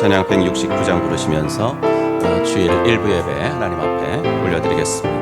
찬양 169장 부르시면서 주일 1부 예배 하나님 앞에 올려드리겠습니다.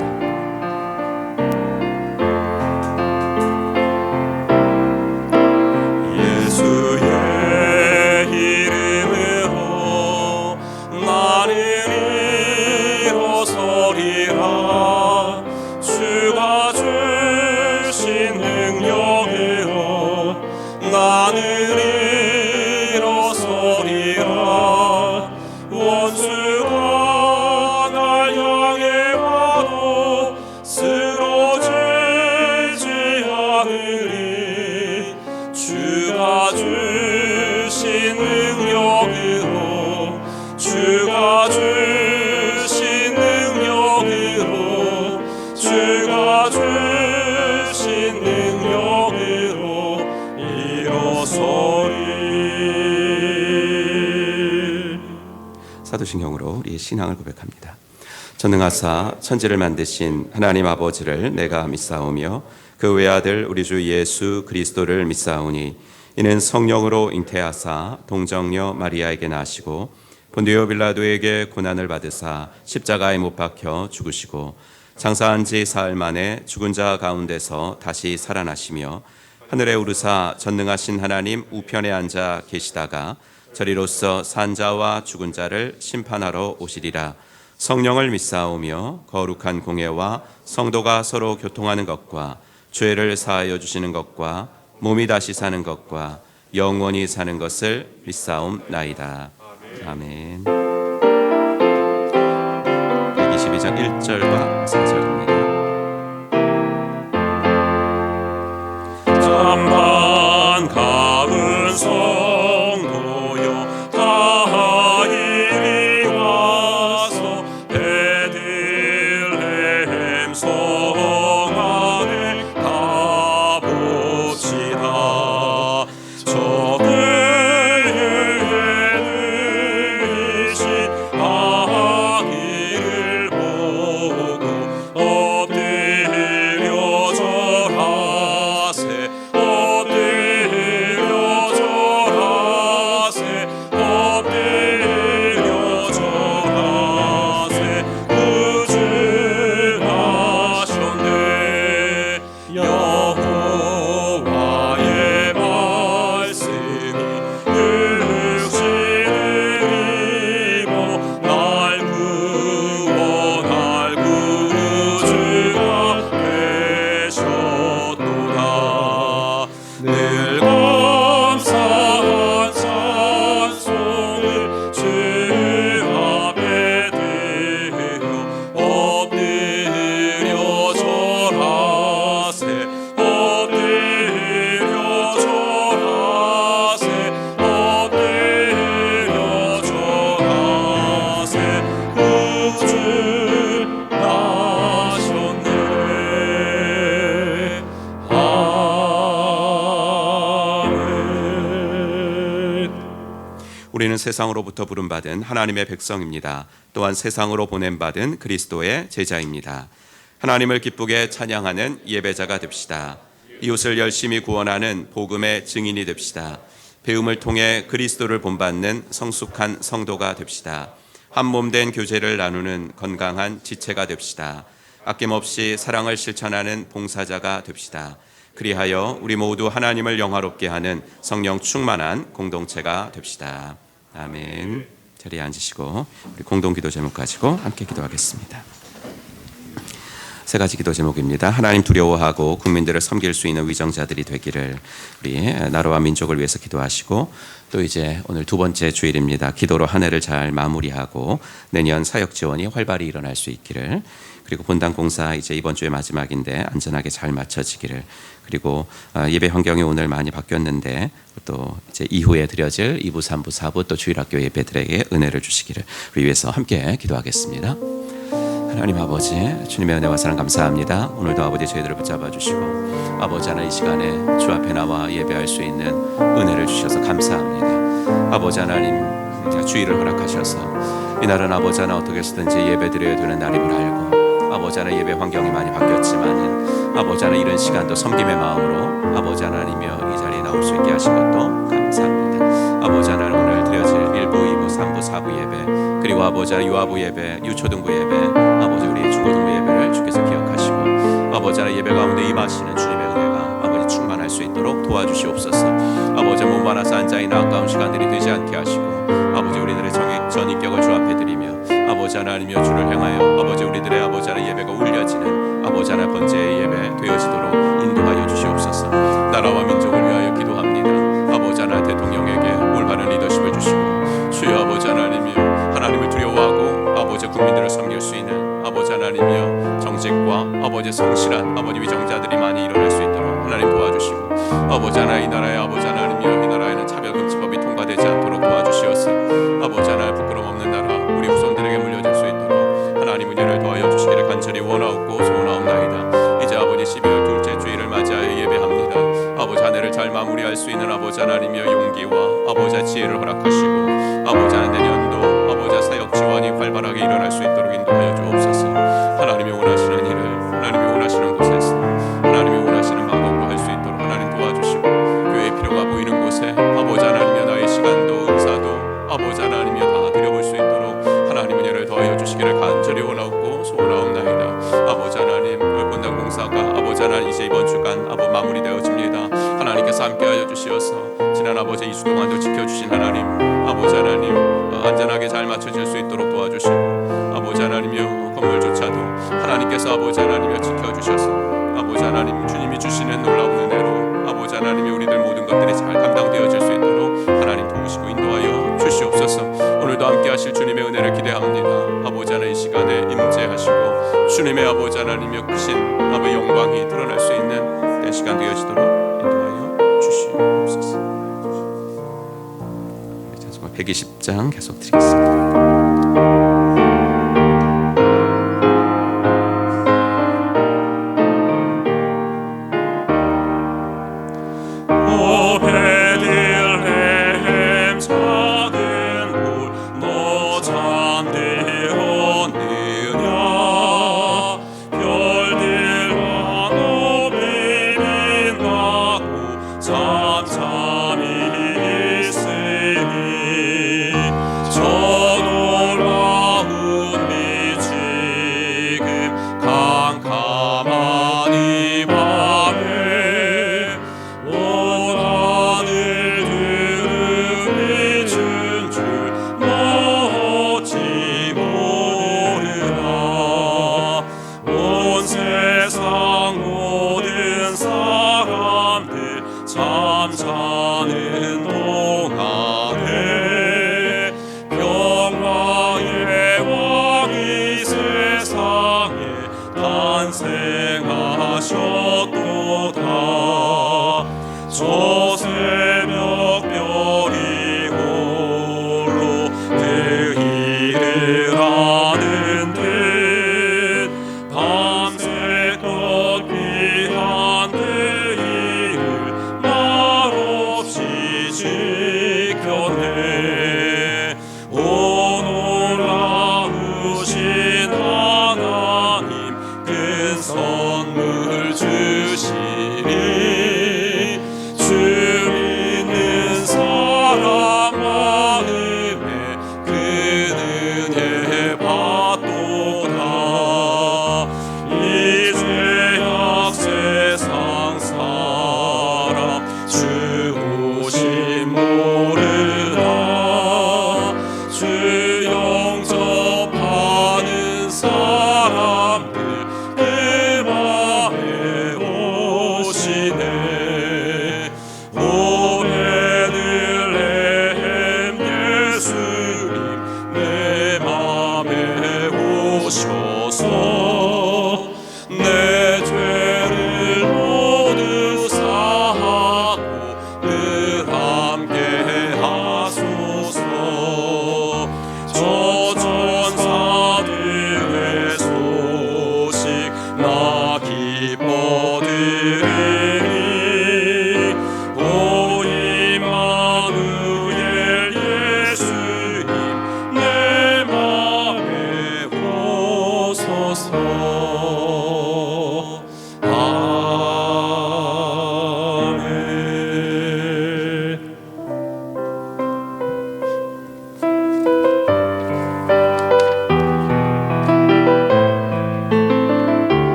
사도신경으로 우리의 신앙을 고백합니다. 전능하사 천지를 만드신 하나님 아버지를 내가 믿사오며 그 외아들 우리 주 예수 그리스도를 믿사오니 이는 성령으로 잉태하사 동정녀 마리아에게 나시고 본디오 빌라도에게 고난을 받으사 십자가에 못 박혀 죽으시고 장사한 지 사흘 만에 죽은 자 가운데서 다시 살아나시며 하늘에 오르사 전능하신 하나님 우편에 앉아 계시다가 저리로서 산 자와 죽은 자를 심판하러 오시리라. 성령을 믿사오며 거룩한 공예와 성도가 서로 교통하는 것과 죄를 사하여 주시는 것과 몸이 다시 사는 것과 영원히 사는 것을 믿사옵나이다. 아멘. 122장 1절과 4절입니다. 잠깐 가은 성도여 다 이리 와서 베들레헴 성 안에 가봅시다. 저배의 의식 아기를 보고 엎드려 절하세. 우리는 세상으로부터 부름받은 하나님의 백성입니다. 또한 세상으로 보냄받은 그리스도의 제자입니다. 하나님을 기쁘게 찬양하는 예배자가 됩시다. 이웃을 열심히 구원하는 복음의 증인이 됩시다. 배움을 통해 그리스도를 본받는 성숙한 성도가 됩시다. 한 몸 된 교제를 나누는 건강한 지체가 됩시다. 아낌없이 사랑을 실천하는 봉사자가 됩시다. 그리하여 우리 모두 하나님을 영화롭게 하는 성령 충만한 공동체가 됩시다. 아멘. 자리에 앉으시고 우리 공동기도 제목 가지고 함께 기도하겠습니다. 세 가지 기도 제목입니다. 하나님 두려워하고 국민들을 섬길 수 있는 위정자들이 되기를 우리 나라와 민족을 위해서 기도하시고, 또 이제 오늘 두 번째 주일입니다. 기도로 한 해를 잘 마무리하고 내년 사역 지원이 활발히 일어날 수 있기를, 그리고 본당 공사 이제 이번 주의 마지막인데 안전하게 잘 마쳐지기를, 그리고 예배 환경이 오늘 많이 바뀌었는데 또 이제 이후에 드려질 2부, 3부, 4부 또 주일학교 예배들에게 은혜를 주시기를 우리 위해서 함께 기도하겠습니다. 하나님 아버지, 주님의 은혜와 사랑 감사합니다. 오늘도 아버지 저희들을 붙잡아 주시고 아버지 하나 이 시간에 주 앞에 나와 예배할 수 있는 은혜를 주셔서 감사합니다. 아버지 하나님 주일을 허락하셔서 이날은 아버지 하나 어떻게 해서든지 예배 드려야 되는 날임을 알고 아버지 하나 예배 환경이 많이 바뀌었지만 아버지 하나 이런 시간도 섬김의 마음으로 아버지 하나님이여 이 자리에 나올 수 있게 하신 것도 감사합니다. 아버지 하나님 오늘 드려질 1부, 2부, 3부 4부 예배, 그리고 아버지 유아부 예배, 유초등부 예배, 아버지 우리 중고등부 예배를 주께서 기억하시고 아버지 예배 가운데 임하시는 주님의 은혜가 아버지 충만할 수 있도록 도와주시옵소서. 아버지 몸 많아서 앉아있는 아까운 시간들이 되지 않게 하시고 아버지 우리들의 전인격을 주 앞에 드리며 아버지 하나님이여 주를 향하여 아버지 우리들의 아버지 하나 예배가 울려지는 아버지 하나 번제의 예배 되어지도록 인도하여 주시옵소서. 나라와 민족을 위하여 기도합니다. 아버지 하나 대통령에게 올바른 리더십을 주시고 주여 아버지 하나님이여 하나님을 두려워하고 아버지 국민들을 섬길 수 있는 아버지 하나님이여 정직과 아버지 성실한 아버지 위정자들이 많이 일어날 수 있도록 하나님 도와주시고 아버지 하나 이 나라의 아버지 하나님이여 이 나라에는 차별금지법이 통과되지 않도록 도와주시옵소서. 아버지 하나의 부끄럼 없는 나라 우리 후손들에게 물려줄 수 있도록 하나님 은혜를 더하여 주시기를 간절히 원하옵고 소원하옵나이다. 이제 아버지 12월 둘째 주일을 맞이하여 예배합니다. 아버지 한 해를 잘 마무리할 수 있는 아버지 하나님이여 용기와 아버지 지혜를 허락하시고 아버지 하나 내년도 아버지 사역 지원이 활발하게 일어날 수 있도록 인도하여 주옵소서. 하나님이 원하시는 일을 하나님이 원하시는 곳에서 하나님이 원하시는 방법으로 할 수 있도록 하나님 도와주시고 교회의 필요가 보이는 곳에 아버지 하나님이여 나의 시간도 은사도 아버지 하나님이여 다 드려볼 수 있도록 하나님 은혜를 더하여 주시기를 간절히 원하옵고 소원하옵나이다. 아버지 하나님 본당 공사가 아버지 하나님 이제 이번 주간 아버지 마무리되어집니다. 하나님께서 함께하여 주시어서 지난 아버지 2주 동안도 지켜주신 하나님 아버지 하나님 안전하게 잘 맞춰질 수 있도록 도와주시고 아버지 하나님이여 건물조차도 하나님께서 아버지 하나님이여 지켜주셔서 아버지 하나님 주님이 주시는 놀라운 은혜로 아버지 하나님이 우리들 모든 것들이 잘 감당되어질 수 있도록 하나님 도우시고 인도하여 주시옵소서. 오늘도 함께 하실 주님의 은혜를 기대합니다. 아버지 하나님 이 시간에 임재하시고 주님의 아버지 하나님이여 크신 아버지 영광이 드러날 수 있는 그 시간 되어지도록 인도하여 주시옵소서. 120장 계속 드리겠습니다.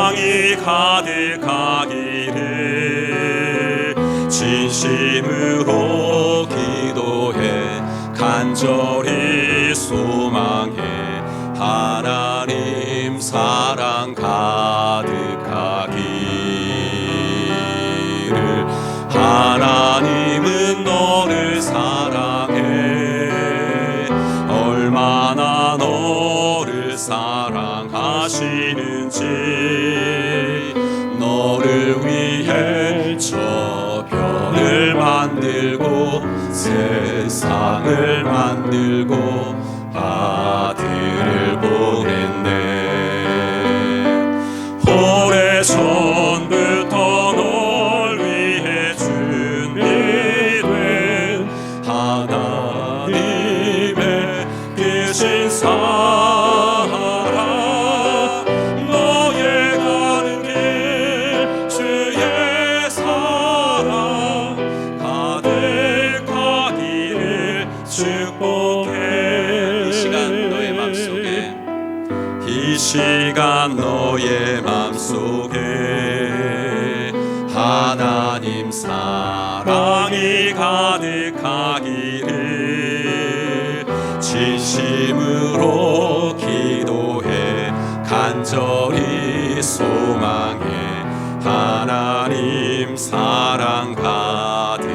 사랑이 가득하기를 진심으로 기도해 간절히 소망해 하나님 사랑 가득하기를. 하나님은 너를 사랑해 얼마나 너를 사랑하시는지. 너를 위해 저 별을 만들고 세상을 만들고 아들을 보냈네. 오래전부터 널 위해 준비된 하나님의 크신 사랑. 너의 가는 길 주의 사랑 가득하기를 축복해. 이 시간 너의 맘속에 하나님 사랑이 가득하기를 진심으로 기도해 간절히 소망해 하나님 사랑 가득하기를.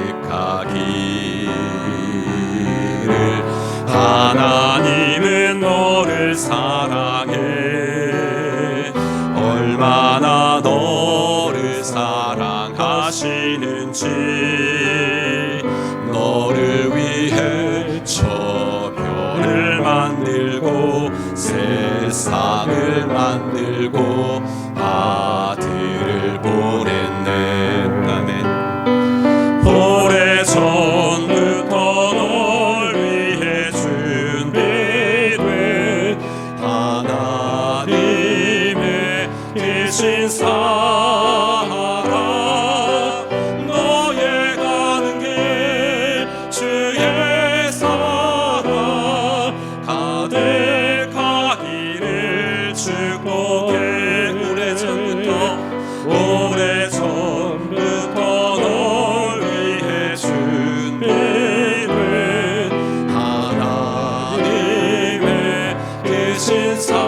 하나님은 너를 사랑해 얼마나 너를 사랑하시는지. 너를 위해 저 별을 만들고 세상을 만들고 아들을 보냈네. 아멘. 오래전부터 널 위해 준비된 하나님의 크신 사랑. 너의 가는 길 주의 사랑 가득하기를 축복해. 오래전부터 널 위해 준비된 하나님의 크신 사랑.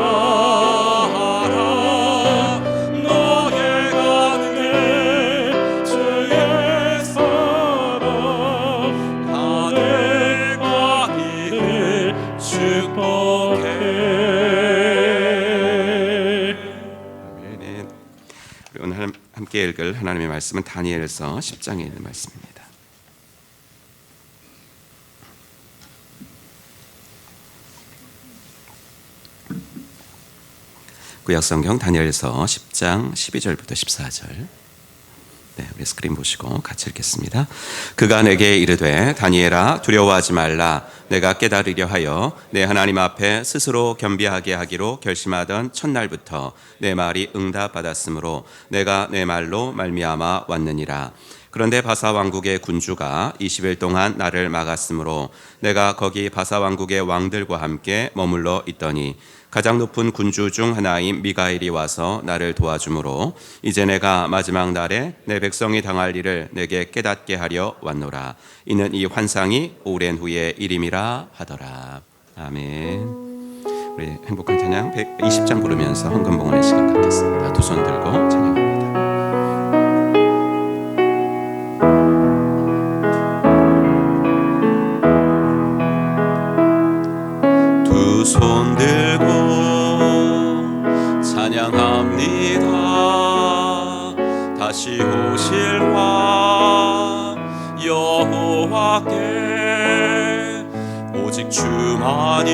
너의 가는 길 주의 사랑 가득하기를 축복해. 아멘. 우리 오늘 함께 읽을 하나님의 말씀은 다니엘서 10장에 있는 말씀입니다. 구약성경 다니엘서 10장 12절부터 14절. 네, 우리 스크린 보시고 같이 읽겠습니다. 그가 내게 이르되 다니엘아 두려워하지 말라. 내가 깨달으려 하여 내 하나님 앞에 스스로 겸비하게 하기로 결심하던 첫날부터 내 말이 응답받았으므로 내가 내 말로 말미암아 왔느니라. 그런데 바사 왕국의 군주가 20일 동안 나를 막았으므로 내가 거기 바사 왕국의 왕들과 함께 머물러 있더니 가장 높은 군주 중 하나인 미가엘이 와서 나를 도와주므로 이제 내가 마지막 날에 내 백성이 당할 일을 내게 깨닫게 하려 왔노라. 이는 이 환상이 오랜 후의 일임이라 하더라. 아멘. 우리 행복한 찬양 120장 부르면서 헌금봉헌의 시간 갖겠습니다. 두 손 들고 찬양합니다. 두 손 들고 찬양합니다. 다시 오실 왕 여호와께 오직 주만이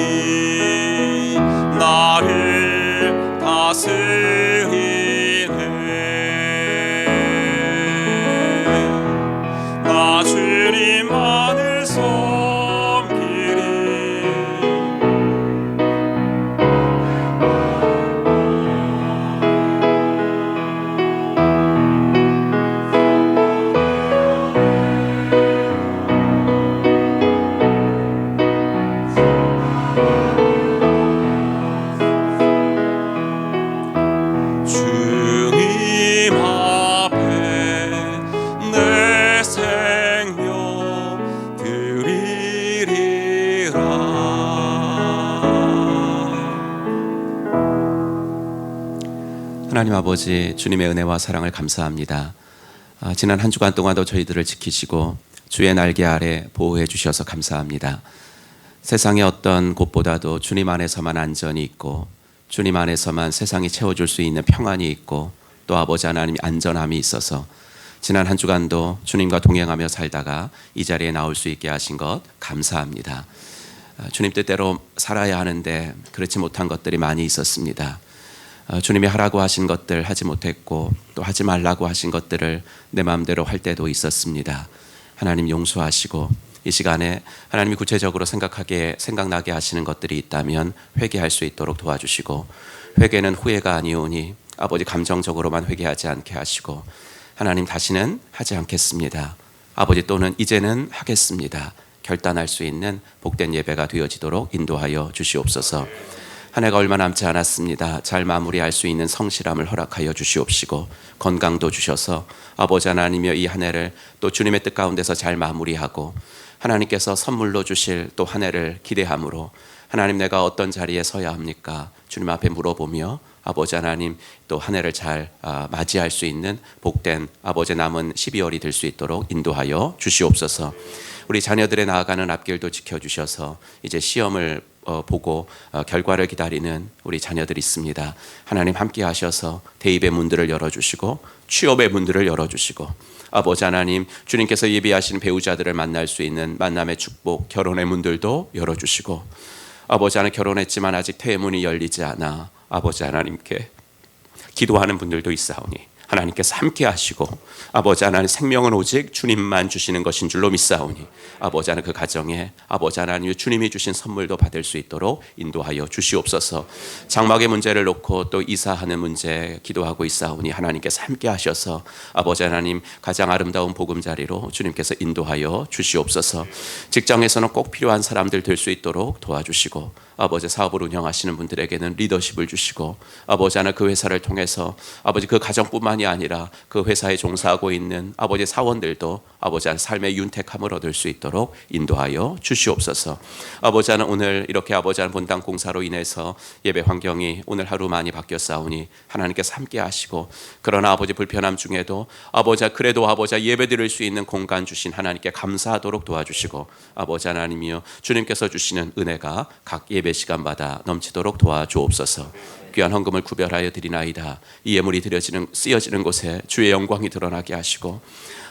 나를 다스리네. 나 주님만을 섬기리. 하나님 아버지, 주님의 은혜와 사랑을 감사합니다. 지난 한 주간 동안도 저희들을 지키시고 주의 날개 아래 보호해 주셔서 감사합니다. 세상의 어떤 곳보다도 주님 안에서만 안전이 있고 주님 안에서만 세상이 채워줄 수 있는 평안이 있고 또 아버지 하나님 안전함이 있어서 지난 한 주간도 주님과 동행하며 살다가 이 자리에 나올 수 있게 하신 것 감사합니다. 주님 뜻대로 살아야 하는데 그렇지 못한 것들이 많이 있었습니다. 주님이 하라고 하신 것들 하지 못했고 또 하지 말라고 하신 것들을 내 마음대로 할 때도 있었습니다. 하나님 용서하시고 이 시간에 하나님이 구체적으로 생각나게 하시는 것들이 있다면 회개할 수 있도록 도와주시고, 회개는 후회가 아니오니 아버지 감정적으로만 회개하지 않게 하시고, 하나님 다시는 하지 않겠습니다, 아버지 또는 이제는 하겠습니다 결단할 수 있는 복된 예배가 되어지도록 인도하여 주시옵소서. 한 해가 얼마 남지 않았습니다. 잘 마무리할 수 있는 성실함을 허락하여 주시옵시고 건강도 주셔서 아버지 하나님이여 이 한 해를 또 주님의 뜻 가운데서 잘 마무리하고 하나님께서 선물로 주실 또 한 해를 기대함으로 하나님 내가 어떤 자리에 서야 합니까? 주님 앞에 물어보며 아버지 하나님 또 한 해를 잘 맞이할 수 있는 복된 아버지 남은 12월이 될 수 있도록 인도하여 주시옵소서. 우리 자녀들의 나아가는 앞길도 지켜주셔서 이제 시험을 보고 결과를 기다리는 우리 자녀들이 있습니다. 하나님 함께 하셔서 대입의 문들을 열어주시고 취업의 문들을 열어주시고 아버지 하나님 주님께서 예비하신 배우자들을 만날 수 있는 만남의 축복 결혼의 문들도 열어주시고 아버지 하나님 결혼했지만 아직 태문이 열리지 않아 아버지 하나님께 기도하는 분들도 있사오니 하나님께서 함께 하시고 아버지 하나님 생명은 오직 주님만 주시는 것인 줄로 믿사오니 아버지 하나님 그 가정에 아버지 하나님 주님이 주신 선물도 받을 수 있도록 인도하여 주시옵소서. 장막의 문제를 놓고 또 이사하는 문제 기도하고 있사오니 하나님께서 함께 하셔서 아버지 하나님 가장 아름다운 보금자리로 주님께서 인도하여 주시옵소서. 직장에서는 꼭 필요한 사람들 될 수 있도록 도와주시고 아버지 사업을 운영하시는 분들에게는 리더십을 주시고 아버지 하나 그 회사를 통해서 아버지 그 가정뿐만이 아니라 그 회사에 종사하고 있는 아버지 사원들도 아버지 하나 삶의 윤택함을 얻을 수 있도록 인도하여 주시옵소서. 아버지 하나 오늘 이렇게 아버지 하나 본당 공사로 인해서 예배 환경이 오늘 하루 많이 바뀌었사오니 하나님께서 함께 하시고 그러나 아버지 불편함 중에도 아버지 그래도 아버지 예배 드릴 수 있는 공간 주신 하나님께 감사하도록 도와주시고 아버지 하나님이여 주님께서 주시는 은혜가 각 예배 시간마다 넘치도록 도와주옵소서. 귀한 헌금을 구별하여 드리나이다. 이 예물이 쓰여지는 곳에 주의 영광이 드러나게 하시고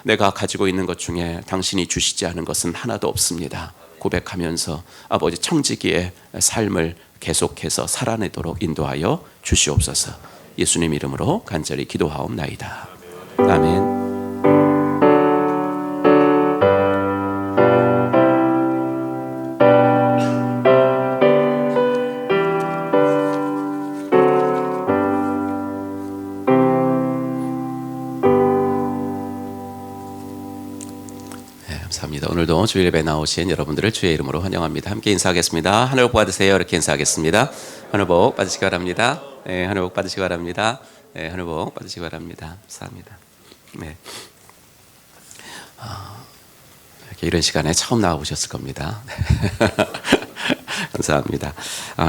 내가 가지고 있는 것 중에 당신이 주시지 않은 것은 하나도 없습니다 고백하면서 아버지 청지기의 삶을 계속해서 살아내도록 인도하여 주시옵소서. 예수님 이름으로 간절히 기도하옵나이다. 아멘. 감사합니다. 오늘도 주일 예배 나오신 여러분들을 주의 이름으로 환영합니다. 함께 인사하겠습니다. 하늘 복 받으세요. 이렇게 인사하겠습니다. 하늘 복 받으시기 바랍니다. 네, 하늘 복 받으시기 바랍니다. 네, 하늘 복 받으시기 바랍니다. 감사합니다. 네. 이렇게 이런 시간에 처음 나와보셨을 겁니다. 감사합니다.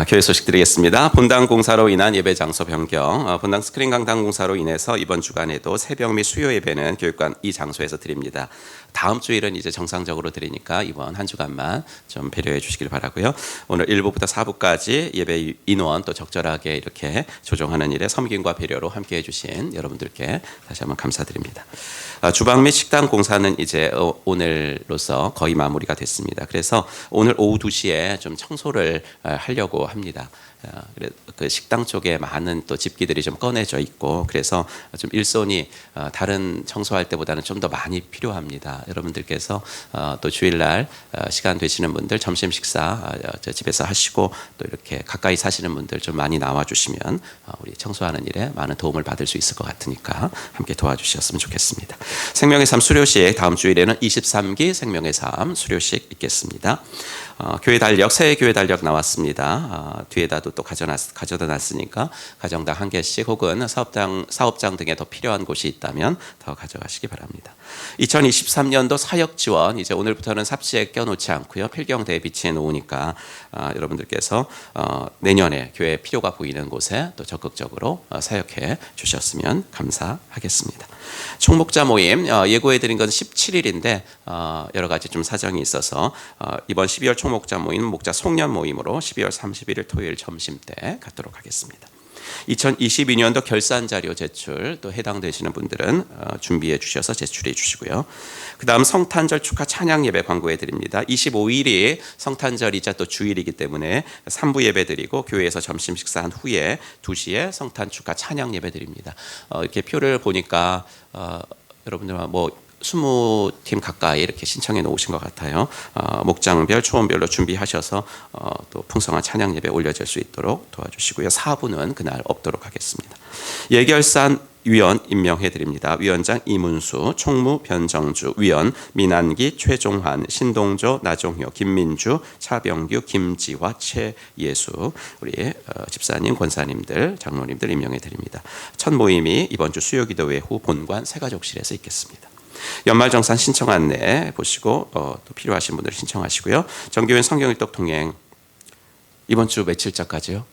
교회 소식 드리겠습니다. 본당 공사로 인한 예배 장소 변경, 본당 스크린 강당 공사로 인해서 이번 주간에도 새벽 및 수요 예배는 교육관 이 장소에서 드립니다. 다음 주일은 이제 정상적으로 드리니까 이번 한 주간만 좀 배려해 주시길 바라고요. 오늘 1부부터 4부까지 예배 인원 또 적절하게 이렇게 조정하는 일에 섬김과 배려로 함께 해주신 여러분들께 다시 한번 감사드립니다. 주방 및 식당 공사는 이제 오늘로서 거의 마무리가 됐습니다. 그래서 오늘 오후 2시에 좀 청소를 하려고 합니다. 그 식당 쪽에 많은 또 집기들이 좀 꺼내져 있고 그래서 좀 일손이 다른 청소할 때보다는 좀 더 많이 필요합니다. 여러분들께서 또 주일날 시간 되시는 분들 점심 식사 집에서 하시고 또 이렇게 가까이 사시는 분들 좀 많이 나와주시면 우리 청소하는 일에 많은 도움을 받을 수 있을 것 같으니까 함께 도와주셨으면 좋겠습니다. 생명의 삶 수료식 다음 주일에는 23기 생명의 삶 수료식 있겠습니다. 교회 달력, 새 교회 달력 나왔습니다. 뒤에다도 또 가져다 놨으니까 가정당 한 개씩 혹은 사업장 등에 더 필요한 곳이 있다면 더 가져가시기 바랍니다. 2023년도 사역 지원 이제 오늘부터는 삽시에 껴놓지 않고요. 필경대에 비치해 놓으니까 여러분들께서 내년에 교회 필요가 보이는 곳에 또 적극적으로 사역해 주셨으면 감사하겠습니다. 총목자 모임 예고해 드린 건 17일인데 여러 가지 좀 사정이 있어서 이번 12월 총목자 모임은 목자 송년 모임으로 12월 31일 토요일 점심 때 갖도록 하겠습니다. 2022년도 결산 자료 제출 또 해당되시는 분들은 준비해 주셔서 제출해 주시고요. 그 다음 성탄절 축하 찬양 예배 광고해 드립니다. 25일이 성탄절이자 또 주일이기 때문에 3부 예배 드리고 교회에서 점심 식사한 후에 2시에 성탄 축하 찬양 예배 드립니다. 이렇게 표를 보니까 여러분들 뭐 20팀 가까이 이렇게 신청해 놓으신 것 같아요. 목장별, 초원별로 준비하셔서 또 풍성한 찬양 예배 올려질 수 있도록 도와주시고요. 4부는 그날 없도록 하겠습니다. 예결산 위원 임명해 드립니다. 위원장 이문수, 총무 변정주, 위원 민한기, 최종환, 신동조, 나종효, 김민주, 차병규, 김지화, 최예수 우리 집사님, 권사님들, 장로님들 임명해 드립니다. 첫 모임이 이번 주 수요기도회 후 본관 새가족실에서 있겠습니다. 연말정산 신청 안내 보시고 또 필요하신 분들 신청하시고요. 정교회 성경일독 동행 이번 주 며칠자까지요?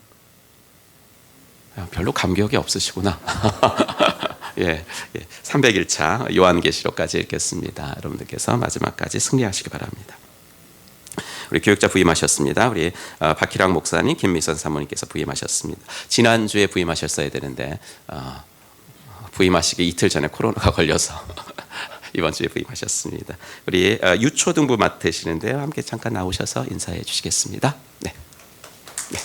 별로 감격이 없으시구나. 예, 300일차 요한계시록까지 읽겠습니다. 여러분들께서 마지막까지 승리하시기 바랍니다. 우리 교육자 부임하셨습니다. 우리 박희랑 목사님, 김미선 사모님께서 부임하셨습니다. 지난주에 부임하셨어야 되는데 부임하시기 이틀 전에 코로나가 걸려서 이번 주에 부임하셨습니다. 우리 유초등부 맡으시는데요. 함께 잠깐 나오셔서 인사해 주시겠습니다. 네. 네.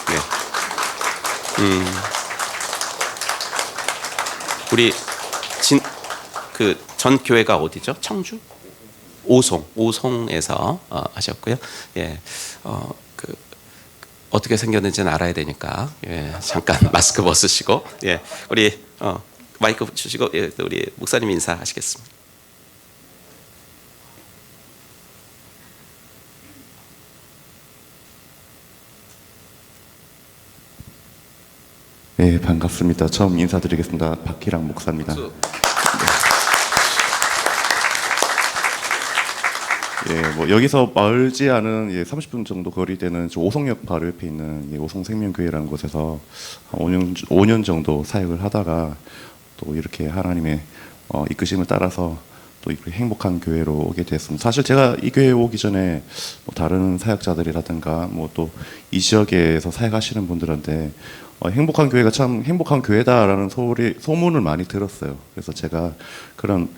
네. 우리 그 전 교회가 어디죠? 청주? 오송에서 하셨고요. 예. 어떻게 생겼는지는 알아야 되니까 잠깐 마스크 벗으시고 우리 마이크 주시고 우리 목사님 인사하시겠습니다. 네, 반갑습니다. 처음 인사드리겠습니다. 박희랑 목사입니다. 뭐 여기서 멀지 않은 30분 정도 거리되는 오송역 바로 옆에 있는 오송생명교회라는 곳에서 5년 정도 사역을 하다가 또 이렇게 하나님의 이끄심을 따라서 또 이렇게 행복한 교회로 오게 됐습니다. 사실 제가 이 교회에 오기 전에 뭐 다른 사역자들이라든가 뭐 또 이 지역에서 사역하시는 분들한테 행복한 교회가 참 행복한 교회다라는 소문을 많이 들었어요. 그래서 제가 그런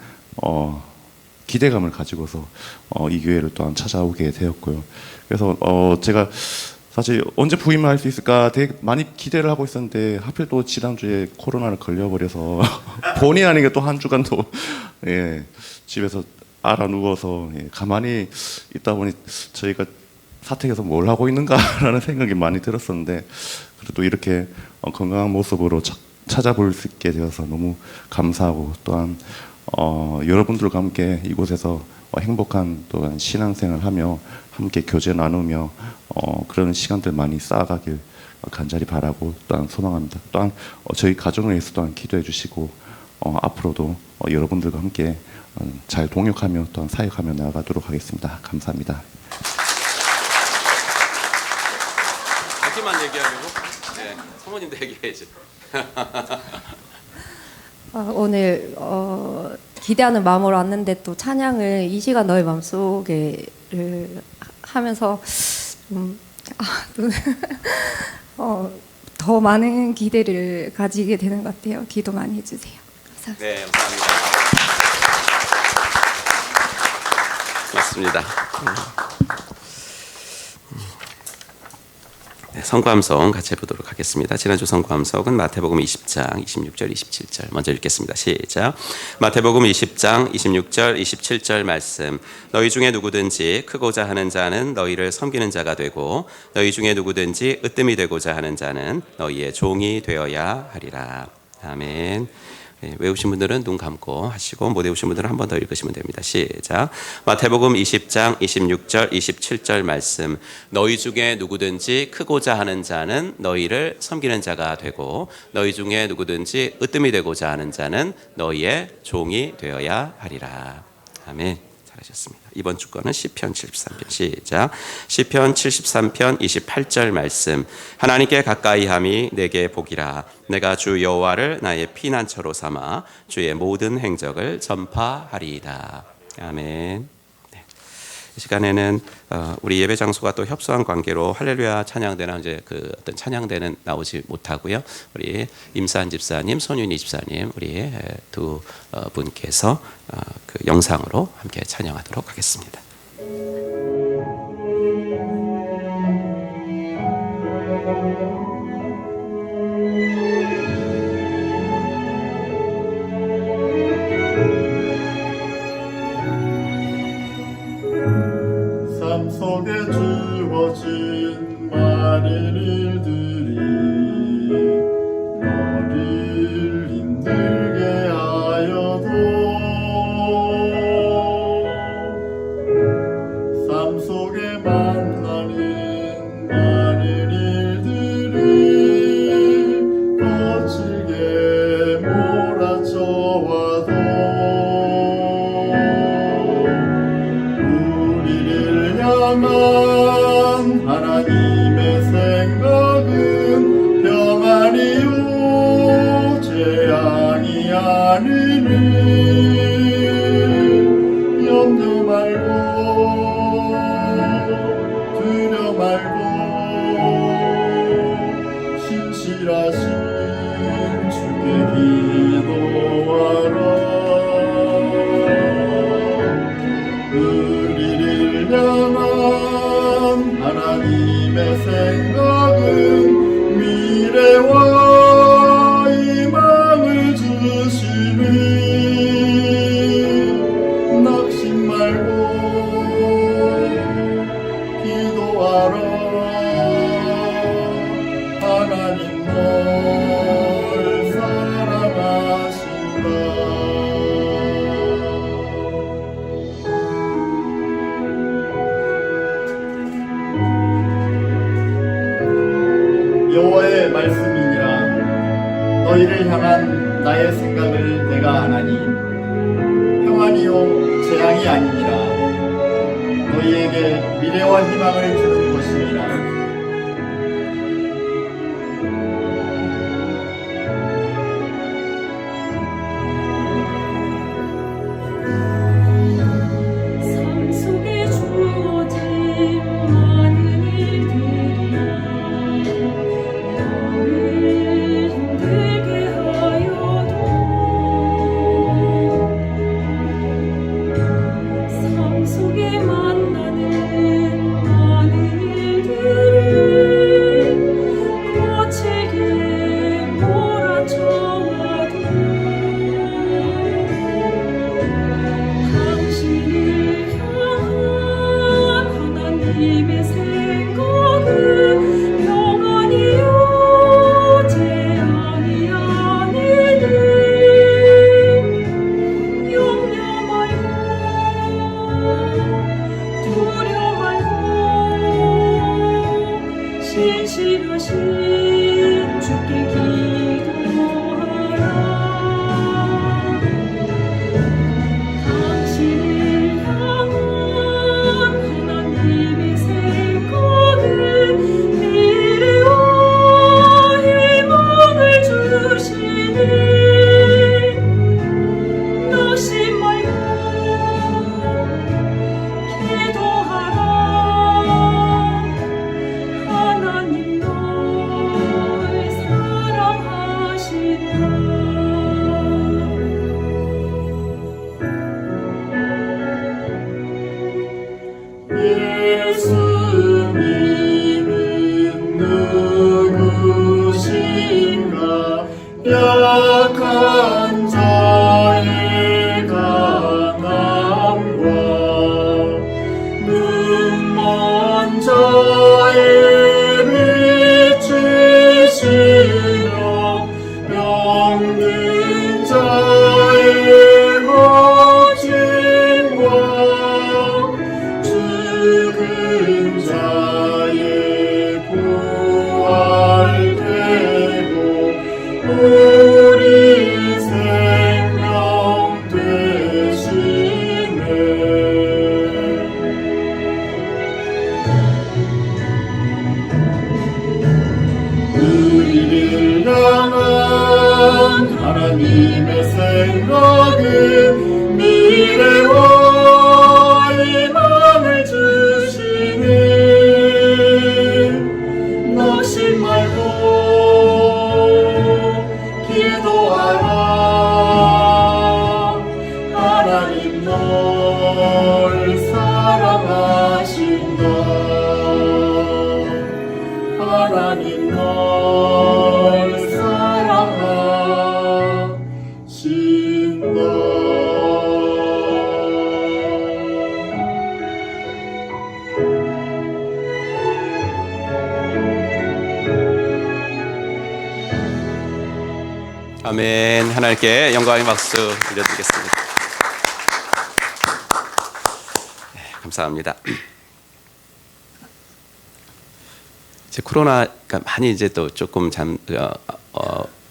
기대감을 가지고서 이 교회를 또한 찾아오게 되었고요. 그래서 제가 사실 언제 부임할 수 있을까 되게 많이 기대를 하고 있었는데 하필 또 지난주에 코로나를 걸려버려서 본의 아니게 또 한 주간 또 집에서 알아 누워서 가만히 있다 보니 저희가 사택에서 뭘 하고 있는가라는 생각이 많이 들었었는데 그래도 이렇게 건강한 모습으로 찾아볼 수 있게 되어서 너무 감사하고 또한 여러분들과 함께 이곳에서 행복한 또한 신앙생활을 하며 함께 교제 나누며 그런 시간들 많이 쌓아가길 간절히 바라고 또한 소망합니다. 또한 저희 가정을 위해서 또한 기도해 주시고 앞으로도 여러분들과 함께 잘 동역하며 또한 사역하며 나아가도록 하겠습니다. 감사합니다. 자기만 얘기하려고? 네, 사모님도 얘기해야지. 오늘 기대하는 마음으로 왔는데 또 찬양을 이 시간 너의 마음속에를 하면서 더 많은 기대를 가지게 되는 것 같아요. 기도 많이 해주세요. 감사합니다. 네, 감사합니다. 고맙습니다. 네, 성구함성 같이 해보도록 하겠습니다. 지난주 성구함성은 마태복음 20장 26절 27절 먼저 읽겠습니다. 시작. 마태복음 20장 26절 27절 말씀. 너희 중에 누구든지 크고자 하는 자는 너희를 섬기는 자가 되고 너희 중에 누구든지 으뜸이 되고자 하는 자는 너희의 종이 되어야 하리라. 아멘. 외우신 분들은 눈 감고 하시고 못 외우신 분들은 한 번 더 읽으시면 됩니다. 시작. 마태복음 20장 26절 27절 말씀. 너희 중에 누구든지 크고자 하는 자는 너희를 섬기는 자가 되고 너희 중에 누구든지 으뜸이 되고자 하는 자는 너희의 종이 되어야 하리라. 아멘. 잘하셨습니다. 이번 주거는 시편 73편 시작. 시편 73편 28절 말씀. 하나님께 가까이함이 내게 복이라. 내가 주 여호와를 나의 피난처로 삼아 주의 모든 행적을 전파하리이다. 아멘. 네. 이 시간에는 우리 예배 장소가 또 협소한 관계로 할렐루야 찬양대나 이제 그 어떤 찬양대는 나오지 못하고요. 우리 임산 집사님, 손윤희 집사님 우리 두 분께서 그 영상으로 함께 찬양하도록 하겠습니다. 삶 속에 주어진 많은 일들이 너를 힘들게 하여도 삶 속에 만나는 많은 일들이 거칠게 몰아쳐와도 우리를 향한 하나님의 생각은 평안이요 재앙이 아니니 염려 말고 두려 말고 신실하신 주께 기도하라. 우리를 향한 하나님의 생각은 미래와 희망을 주시니 낙심 말고 기도하라. 하나님 널 사랑하신다. 여호와의 말씀이니라. 너희를 향한 나의 생각을 내가 아나니 평안이요 재앙이 아니니라. 너희에게 미래와 희망을 주는 것이니라. 삶 속에 주어진 많은 일들이 너를 힘들게 하여도 삶 속에 만나는 많은 일들이 거칠게 몰아쳐와도 당신을 향한 하나님의 생각은 평안이요 재앙이 아니니 염려 말고 두려 말고 신실하신 주께 기도하라. 당신을 향한 하나님의 생각은 미래와 희망을 주시니 낙심 말고 기도하라. 하나님 널 사랑하신다. 예수님은 누구신가? 약한 자의 가난과 눈먼 자의 미치시며 먹는 자의 거침과 죽은 자의 부활되고 우리 생명 되시네. 우리를 향한 하나님의 생각은 미래와 희망을 주시니 낙심 말고 기도하라. 하나님 널 사랑하신다. 하나님 널 사랑하신다. 아멘. 하나님께 영광의 박수 드려드리겠습니다. 네, 감사합니다. 이제 코로나가 많이 이제 또 조금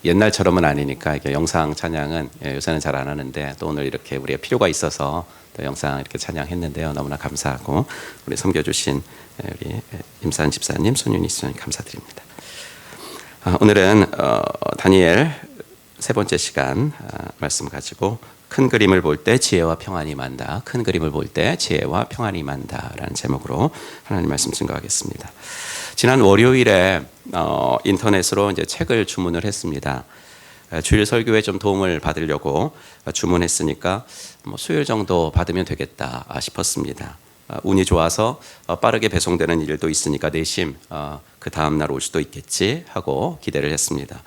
옛날처럼은 아니니까 이렇게 영상 찬양은 요새는 잘 안 하는데 또 오늘 이렇게 우리가 필요가 있어서 또 영상 이렇게 찬양했는데요. 너무나 감사하고 우리 섬겨주신 우리 임산 집사님, 손윤희 집사님 감사드립니다. 오늘은 다니엘 세 번째 시간 말씀 가지고 큰 그림을 볼 때 지혜와 평안이 만다. 큰 그림을 볼 때 지혜와 평안이 만다라는 제목으로 하나님 말씀 증거하겠습니다. 지난 월요일에 인터넷으로 이제 책을 주문을 했습니다. 주일 설교에 좀 도움을 받으려고 주문했으니까 뭐 수요일 정도 받으면 되겠다 싶었습니다. 운이 좋아서 빠르게 배송되는 일도 있으니까 내심 그 다음 날 올 수도 있겠지 하고 기대를 했습니다.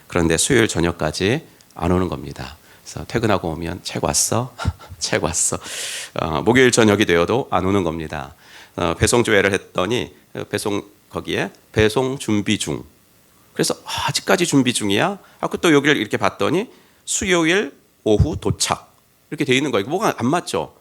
그런데 수요일 저녁까지 안 오는 겁니다. 그래서 퇴근하고 오면 책 왔어? 책 왔어. 목요일 저녁이 되어도 안 오는 겁니다. 배송 조회를 했더니 거기에 배송 준비 중. 그래서 아직까지 준비 중이야? 하고 또 여기를 이렇게 봤더니 수요일 오후 도착. 이렇게 돼 있는 거예요. 뭐가 안 맞죠?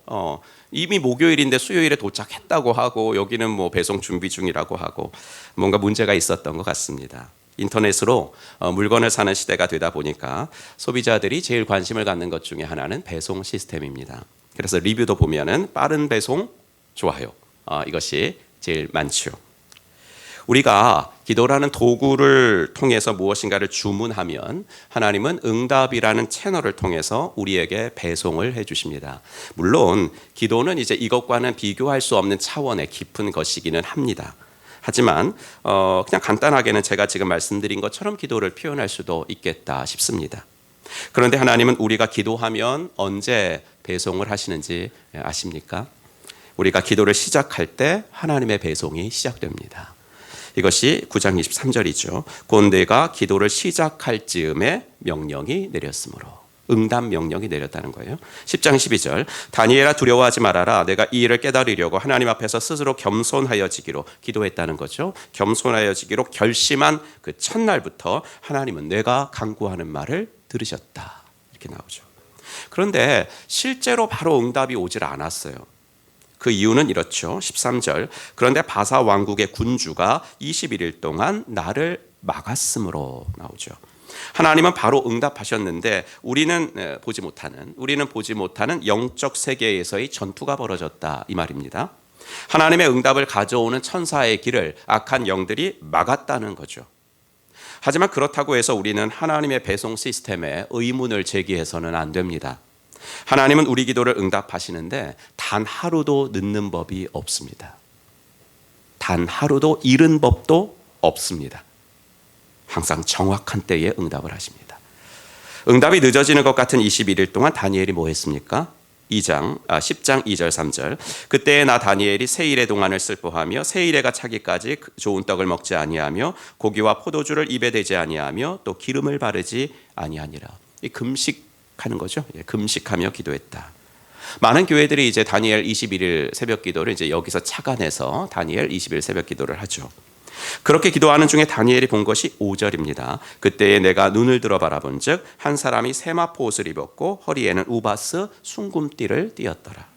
이미 목요일인데 수요일에 도착했다고 하고 여기는 뭐 배송 준비 중이라고 하고 뭔가 문제가 있었던 것 같습니다. 인터넷으로 물건을 사는 시대가 되다 보니까 소비자들이 제일 관심을 갖는 것 중에 하나는 배송 시스템입니다. 그래서 리뷰도 보면은 빠른 배송 좋아요. 이것이 제일 많죠. 우리가 기도라는 도구를 통해서 무엇인가를 주문하면 하나님은 응답이라는 채널을 통해서 우리에게 배송을 해주십니다. 물론 기도는 이제 이것과는 비교할 수 없는 차원의 깊은 것이기는 합니다. 하지만 그냥 간단하게는 제가 지금 말씀드린 것처럼 기도를 표현할 수도 있겠다 싶습니다. 그런데 하나님은 우리가 기도하면 언제 배송을 하시는지 아십니까? 우리가 기도를 시작할 때 하나님의 배송이 시작됩니다. 이것이 9장 23절이죠. 곧 내가 기도를 시작할 즈음에 명령이 내렸으므로. 응답 명령이 내렸다는 거예요. 10장 12절 다니엘아 두려워하지 말아라. 내가 이 일을 깨달으려고 하나님 앞에서 스스로 겸손하여지기로 기도했다는 거죠. 겸손하여지기로 결심한 그 첫날부터 하나님은 내가 간구하는 말을 들으셨다. 이렇게 나오죠. 그런데 실제로 바로 응답이 오질 않았어요. 그 이유는 이렇죠. 13절 그런데 바사 왕국의 군주가 21일 동안 나를 막았으므로 나오죠. 하나님은 바로 응답하셨는데 우리는 보지 못하는 영적 세계에서의 전투가 벌어졌다 이 말입니다. 하나님의 응답을 가져오는 천사의 길을 악한 영들이 막았다는 거죠. 하지만 그렇다고 해서 우리는 하나님의 배송 시스템에 의문을 제기해서는 안 됩니다. 하나님은 우리 기도를 응답하시는데 단 하루도 늦는 법이 없습니다. 단 하루도 이른 법도 없습니다. 항상 정확한 때에 응답을 하십니다. 응답이 늦어지는 것 같은 21일 동안 다니엘이 뭐 했습니까? 10장 2절 3절 그때 나 다니엘이 세일의 동안을 슬퍼하며 세일해가 차기까지 좋은 떡을 먹지 아니하며 고기와 포도주를 입에 대지 아니하며 또 기름을 바르지 아니하니라. 이 금식하는 거죠. 금식하며 기도했다. 많은 교회들이 이제 다니엘 21일 새벽 기도를 이제 여기서 착안해서 다니엘 20일 새벽 기도를 하죠. 그렇게 기도하는 중에 다니엘이 본 것이 5절입니다. 그때에 내가 눈을 들어 바라본즉 한 사람이 세마포 옷을 입었고 허리에는 우바스 순금띠를 띠었더라.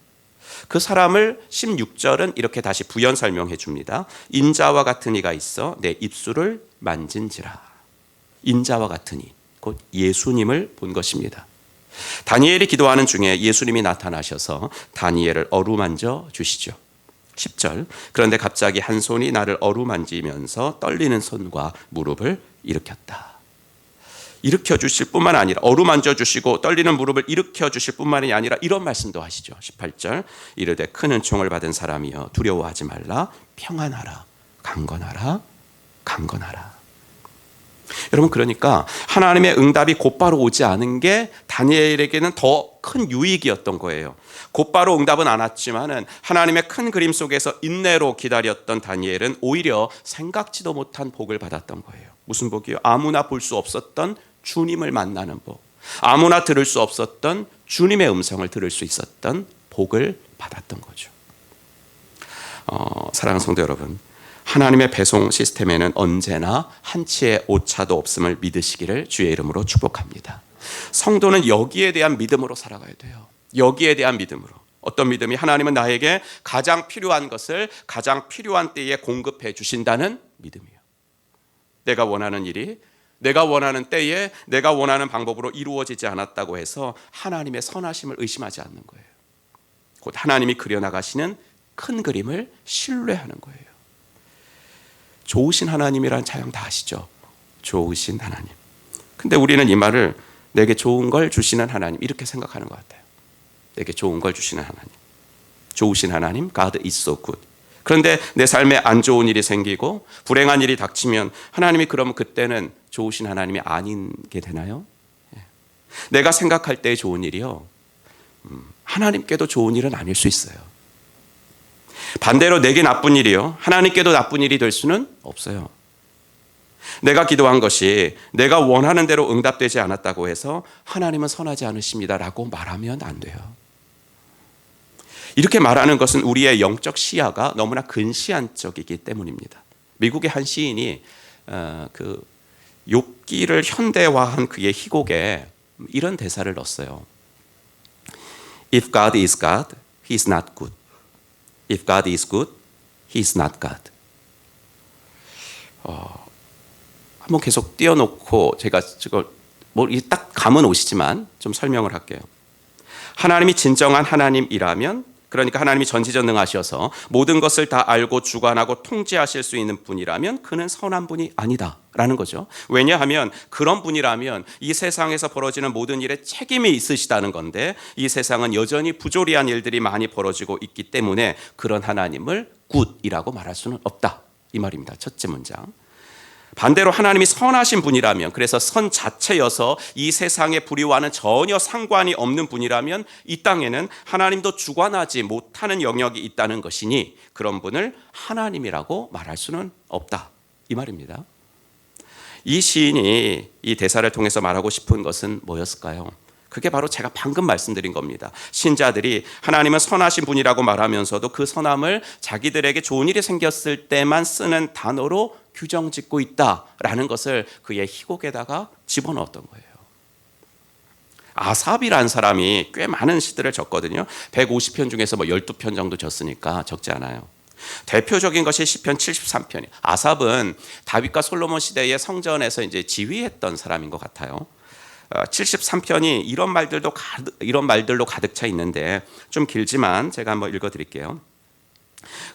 그 사람을 16절은 이렇게 다시 부연 설명해 줍니다. 인자와 같은 이가 있어 내 입술을 만진지라. 인자와 같은 이, 곧 예수님을 본 것입니다. 다니엘이 기도하는 중에 예수님이 나타나셔서 다니엘을 어루만져 주시죠. 10절, 그런데 갑자기 한 손이 나를 어루만지면서 떨리는 손과 무릎을 일으켰다. 일으켜 주실 뿐만 아니라 어루만져 주시고 떨리는 무릎을 일으켜 주실 뿐만이 아니라 이런 말씀도 하시죠. 18절, 이르되 큰 은총을 받은 사람이여 두려워하지 말라. 평안하라. 강건하라. 강건하라. 여러분, 그러니까 하나님의 응답이 곧바로 오지 않은 게 다니엘에게는 더 큰 유익이었던 거예요. 곧바로 응답은 안 왔지만은 하나님의 큰 그림 속에서 인내로 기다렸던 다니엘은 오히려 생각지도 못한 복을 받았던 거예요. 무슨 복이요? 아무나 볼 수 없었던 주님을 만나는 복, 아무나 들을 수 없었던 주님의 음성을 들을 수 있었던 복을 받았던 거죠. 사랑하는 성도 여러분, 하나님의 배송 시스템에는 언제나 한치의 오차도 없음을 믿으시기를 주의 이름으로 축복합니다. 성도는 여기에 대한 믿음으로 살아가야 돼요. 여기에 대한 믿음으로. 어떤 믿음이? 하나님은 나에게 가장 필요한 것을 가장 필요한 때에 공급해 주신다는 믿음이에요. 내가 원하는 일이 내가 원하는 때에 내가 원하는 방법으로 이루어지지 않았다고 해서 하나님의 선하심을 의심하지 않는 거예요. 곧 하나님이 그려나가시는 큰 그림을 신뢰하는 거예요. 좋으신 하나님이란 자영 다 아시죠? 좋으신 하나님. 근데 우리는 이 말을 내게 좋은 걸 주시는 하나님 이렇게 생각하는 것 같아요. 내게 좋은 걸 주시는 하나님, 좋으신 하나님, God is so good. 그런데 내 삶에 안 좋은 일이 생기고 불행한 일이 닥치면 하나님이 그러면 그때는 좋으신 하나님이 아닌 게 되나요? 내가 생각할 때의 좋은 일이요, 하나님께도 좋은 일은 아닐 수 있어요. 반대로 내게 나쁜 일이요, 하나님께도 나쁜 일이 될 수는 없어요. 내가 기도한 것이 내가 원하는 대로 응답되지 않았다고 해서 하나님은 선하지 않으십니다라고 말하면 안 돼요. 이렇게 말하는 것은 우리의 영적 시야가 너무나 근시안적이기 때문입니다. 미국의 한 시인이 그 욥기를 현대화한 그의 희곡에 이런 대사를 넣었어요. If God is God, He is not good. If God is good, He is not God. 한번 계속 띄워놓고 제가 딱 감은 오시지만 좀 설명을 할게요. 하나님이 진정한 하나님이라면, 그러니까 하나님이 전지전능하셔서 모든 것을 다 알고 주관하고 통제하실 수 있는 분이라면 그는 선한 분이 아니다라는 거죠. 왜냐하면 그런 분이라면 이 세상에서 벌어지는 모든 일에 책임이 있으시다는 건데, 이 세상은 여전히 부조리한 일들이 많이 벌어지고 있기 때문에 그런 하나님을 굿이라고 말할 수는 없다, 이 말입니다. 첫째 문장. 반대로 하나님이 선하신 분이라면, 그래서 선 자체여서 이 세상의 불의와는 전혀 상관이 없는 분이라면 이 땅에는 하나님도 주관하지 못하는 영역이 있다는 것이니 그런 분을 하나님이라고 말할 수는 없다, 이 말입니다. 이 시인이 이 대사를 통해서 말하고 싶은 것은 뭐였을까요? 그게 바로 제가 방금 말씀드린 겁니다. 신자들이 하나님은 선하신 분이라고 말하면서도 그 선함을 자기들에게 좋은 일이 생겼을 때만 쓰는 단어로 규정짓고 있다라는 것을 그의 희곡에다가 집어넣었던 거예요. 아삽이라는 사람이 꽤 많은 시들을 적거든요. 150편 중에서 12편 정도 적으니까 적지 않아요. 대표적인 것이 시편 73편이에요. 아삽은 다윗과 솔로몬 시대의 성전에서 이제 지휘했던 사람인 것 같아요. 73편이 이런 말들로 가득 차 있는데 좀 길지만 제가 한번 읽어드릴게요.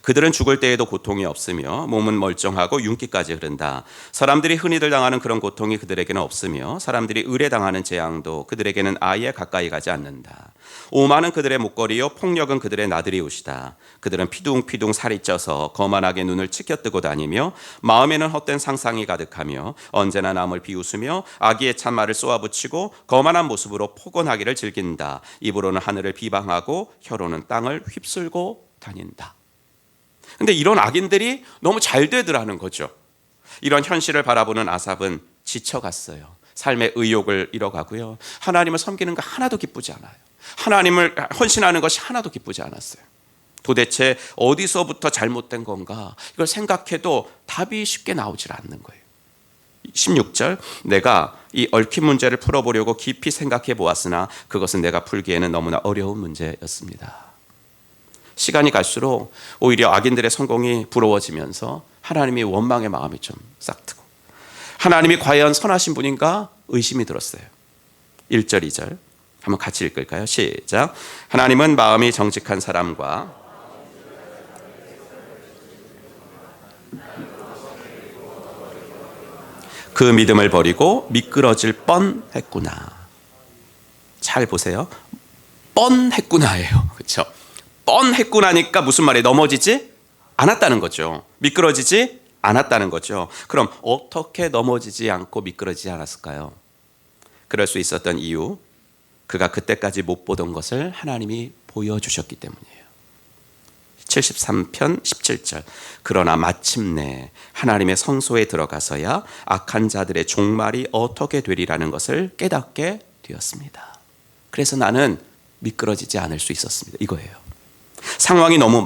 그들은 죽을 때에도 고통이 없으며 몸은 멀쩡하고 윤기까지 흐른다. 사람들이 흔히들 당하는 그런 고통이 그들에게는 없으며 사람들이 의뢰당하는 재앙도 그들에게는 아예 가까이 가지 않는다. 오만은 그들의 목걸이요 폭력은 그들의 나들이 옷이다. 그들은 피둥피둥 살이 쪄서 거만하게 눈을 치켜뜨고 다니며 마음에는 헛된 상상이 가득하며 언제나 남을 비웃으며 악의의 찬말을 쏘아붙이고 거만한 모습으로 포건하기를 즐긴다. 입으로는 하늘을 비방하고 혀로는 땅을 휩쓸고 다닌다. 근데 이런 악인들이 너무 잘 되더라는 거죠. 이런 현실을 바라보는 아삽은 지쳐갔어요. 삶의 의욕을 잃어가고요. 하나님을 섬기는 거 하나도 기쁘지 않아요. 하나님을 헌신하는 것이 하나도 기쁘지 않았어요. 도대체 어디서부터 잘못된 건가? 이걸 생각해도 답이 쉽게 나오질 않는 거예요. 16절, 내가 이 얽힌 문제를 풀어보려고 깊이 생각해 보았으나 그것은 내가 풀기에는 너무나 어려운 문제였습니다. 시간이 갈수록 오히려 악인들의 성공이 부러워지면서 하나님이 원망의 마음이 좀 싹트고, 하나님이 과연 선하신 분인가 의심이 들었어요. 1절, 2절 한번 같이 읽을까요? 시작. 하나님은 마음이 정직한 사람과 그 믿음을 버리고 미끄러질 뻔했구나. 잘 보세요. 뻔했구나예요. 그렇죠? 뻔했구나니까 무슨 말이에요? 넘어지지 않았다는 거죠. 미끄러지지 않았다는 거죠. 그럼 어떻게 넘어지지 않고 미끄러지지 않았을까요? 그럴 수 있었던 이유, 그가 그때까지 못 보던 것을 하나님이 보여주셨기 때문이에요. 73편 17절, 그러나 마침내 하나님의 성소에 들어가서야 악한 자들의 종말이 어떻게 되리라는 것을 깨닫게 되었습니다. 그래서 나는 미끄러지지 않을 수 있었습니다. 이거예요. 상황이 너무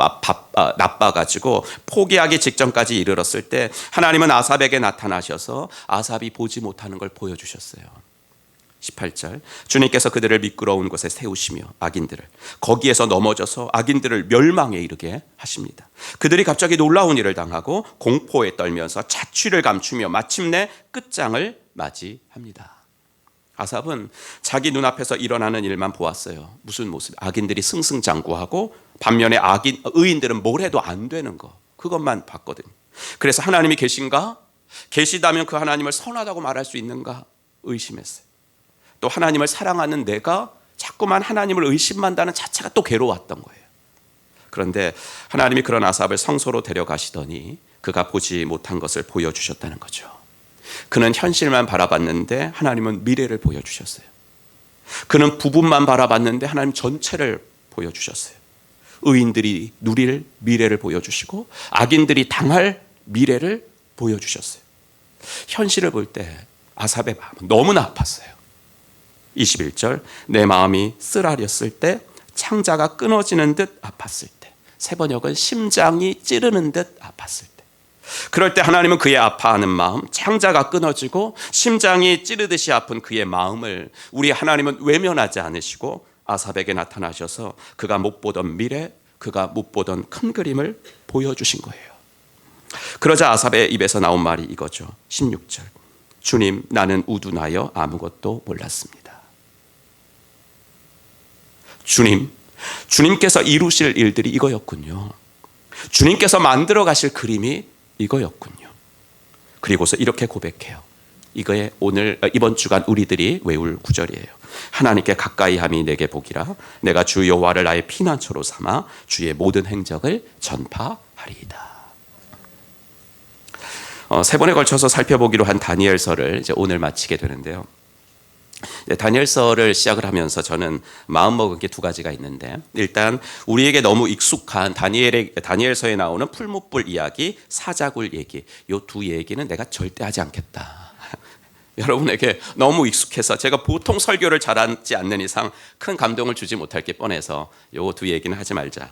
나빠가지고 포기하기 직전까지 이르렀을 때 하나님은 아삽에게 나타나셔서 아삽이 보지 못하는 걸 보여주셨어요. 18절, 주님께서 그들을 미끄러운 곳에 세우시며 악인들을 거기에서 넘어져서 악인들을 멸망에 이르게 하십니다. 그들이 갑자기 놀라운 일을 당하고 공포에 떨면서 자취를 감추며 마침내 끝장을 맞이합니다. 아삽은 자기 눈앞에서 일어나는 일만 보았어요. 무슨 모습? 악인들이 승승장구하고 반면에 의인들은 뭘 해도 안 되는 거, 그것만 봤거든요. 그래서 하나님이 계신가? 계시다면 그 하나님을 선하다고 말할 수 있는가? 의심했어요. 또 하나님을 사랑하는 내가 자꾸만 하나님을 의심한다는 자체가 또 괴로웠던 거예요. 그런데 하나님이 그런 아삽을 성소로 데려가시더니 그가 보지 못한 것을 보여주셨다는 거죠. 그는 현실만 바라봤는데 하나님은 미래를 보여주셨어요. 그는 부분만 바라봤는데 하나님 전체를 보여주셨어요. 의인들이 누릴 미래를 보여주시고 악인들이 당할 미래를 보여주셨어요. 현실을 볼 때 아삽의 마음은 너무나 아팠어요. 21절, 내 마음이 쓰라렸을 때, 창자가 끊어지는 듯 아팠을 때, 세 번역은 심장이 찌르는 듯 아팠을 때, 그럴 때 하나님은 그의 아파하는 마음, 창자가 끊어지고 심장이 찌르듯이 아픈 그의 마음을 우리 하나님은 외면하지 않으시고 아삽에게 나타나셔서 그가 못 보던 미래, 그가 못 보던 큰 그림을 보여주신 거예요. 그러자 아삽의 입에서 나온 말이 이거죠. 16절, 주님, 나는 우둔하여 아무것도 몰랐습니다. 주님께서 이루실 일들이 이거였군요. 주님께서 만들어 가실 그림이 이거였군요. 그리고서 이렇게 고백해요. 이거에 이번 주간 우리들이 외울 구절이에요. 하나님께 가까이함이 내게 복이라, 내가 주 여호와를 나의 피난처로 삼아 주의 모든 행적을 전파하리이다. 세 번에 걸쳐서 살펴보기로 한 다니엘서를 이제 오늘 마치게 되는데요. 다니엘서를 시작을 하면서 저는 마음먹은 게 두 가지가 있는데, 일단 우리에게 너무 익숙한 다니엘서에 나오는 풀무불 이야기, 사자굴 얘기, 이 두 얘기는 내가 절대 하지 않겠다. 여러분에게 너무 익숙해서 제가 보통 설교를 잘하지 않는 이상 큰 감동을 주지 못할 게 뻔해서 이 두 얘기는 하지 말자.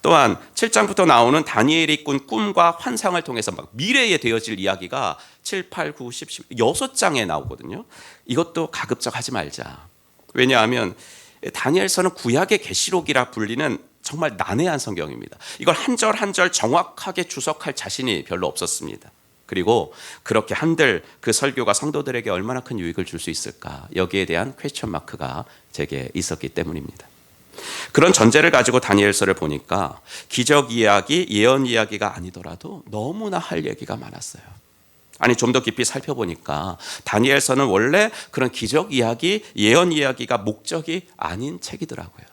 또한 7장부터 나오는 다니엘이 꾼 꿈과 환상을 통해서 막 미래에 되어질 이야기가 7, 8, 9, 10, 6장에 나오거든요. 이것도 가급적 하지 말자. 왜냐하면 다니엘서는 구약의 계시록이라 불리는 정말 난해한 성경입니다. 이걸 한 절 한 절 정확하게 주석할 자신이 별로 없었습니다. 그리고 그렇게 한들 그 설교가 성도들에게 얼마나 큰 유익을 줄 수 있을까, 여기에 대한 퀘스천 마크가 제게 있었기 때문입니다. 그런 전제를 가지고 다니엘서를 보니까 기적 이야기, 예언 이야기가 아니더라도 너무나 할 얘기가 많았어요. 아니, 좀 더 깊이 살펴보니까 다니엘서는 원래 그런 기적 이야기, 예언 이야기가 목적이 아닌 책이더라고요.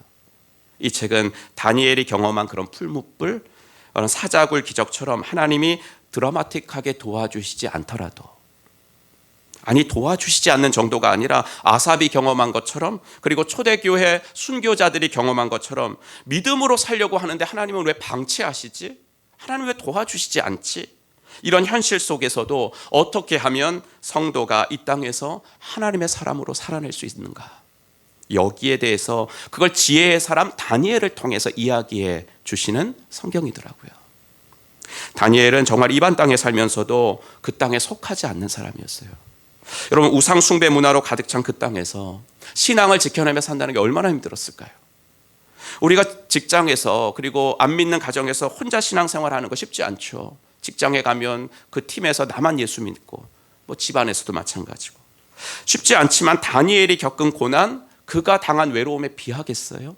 이 책은 다니엘이 경험한 그런 풀무불, 그런 사자굴 기적처럼 하나님이 드라마틱하게 도와주시지 않더라도, 아니 도와주시지 않는 정도가 아니라 아삽이 경험한 것처럼, 그리고 초대교회 순교자들이 경험한 것처럼 믿음으로 살려고 하는데 하나님은 왜 방치하시지? 하나님 왜 도와주시지 않지? 이런 현실 속에서도 어떻게 하면 성도가 이 땅에서 하나님의 사람으로 살아낼 수 있는가? 여기에 대해서 그걸 지혜의 사람 다니엘을 통해서 이야기해 주시는 성경이더라고요. 다니엘은 정말 이방 땅에 살면서도 그 땅에 속하지 않는 사람이었어요. 여러분, 우상 숭배 문화로 가득 찬 그 땅에서 신앙을 지켜내며 산다는 게 얼마나 힘들었을까요? 우리가 직장에서 그리고 안 믿는 가정에서 혼자 신앙생활하는 거 쉽지 않죠. 직장에 가면 그 팀에서 나만 예수 믿고, 뭐 집안에서도 마찬가지고 쉽지 않지만 다니엘이 겪은 고난, 그가 당한 외로움에 비하겠어요?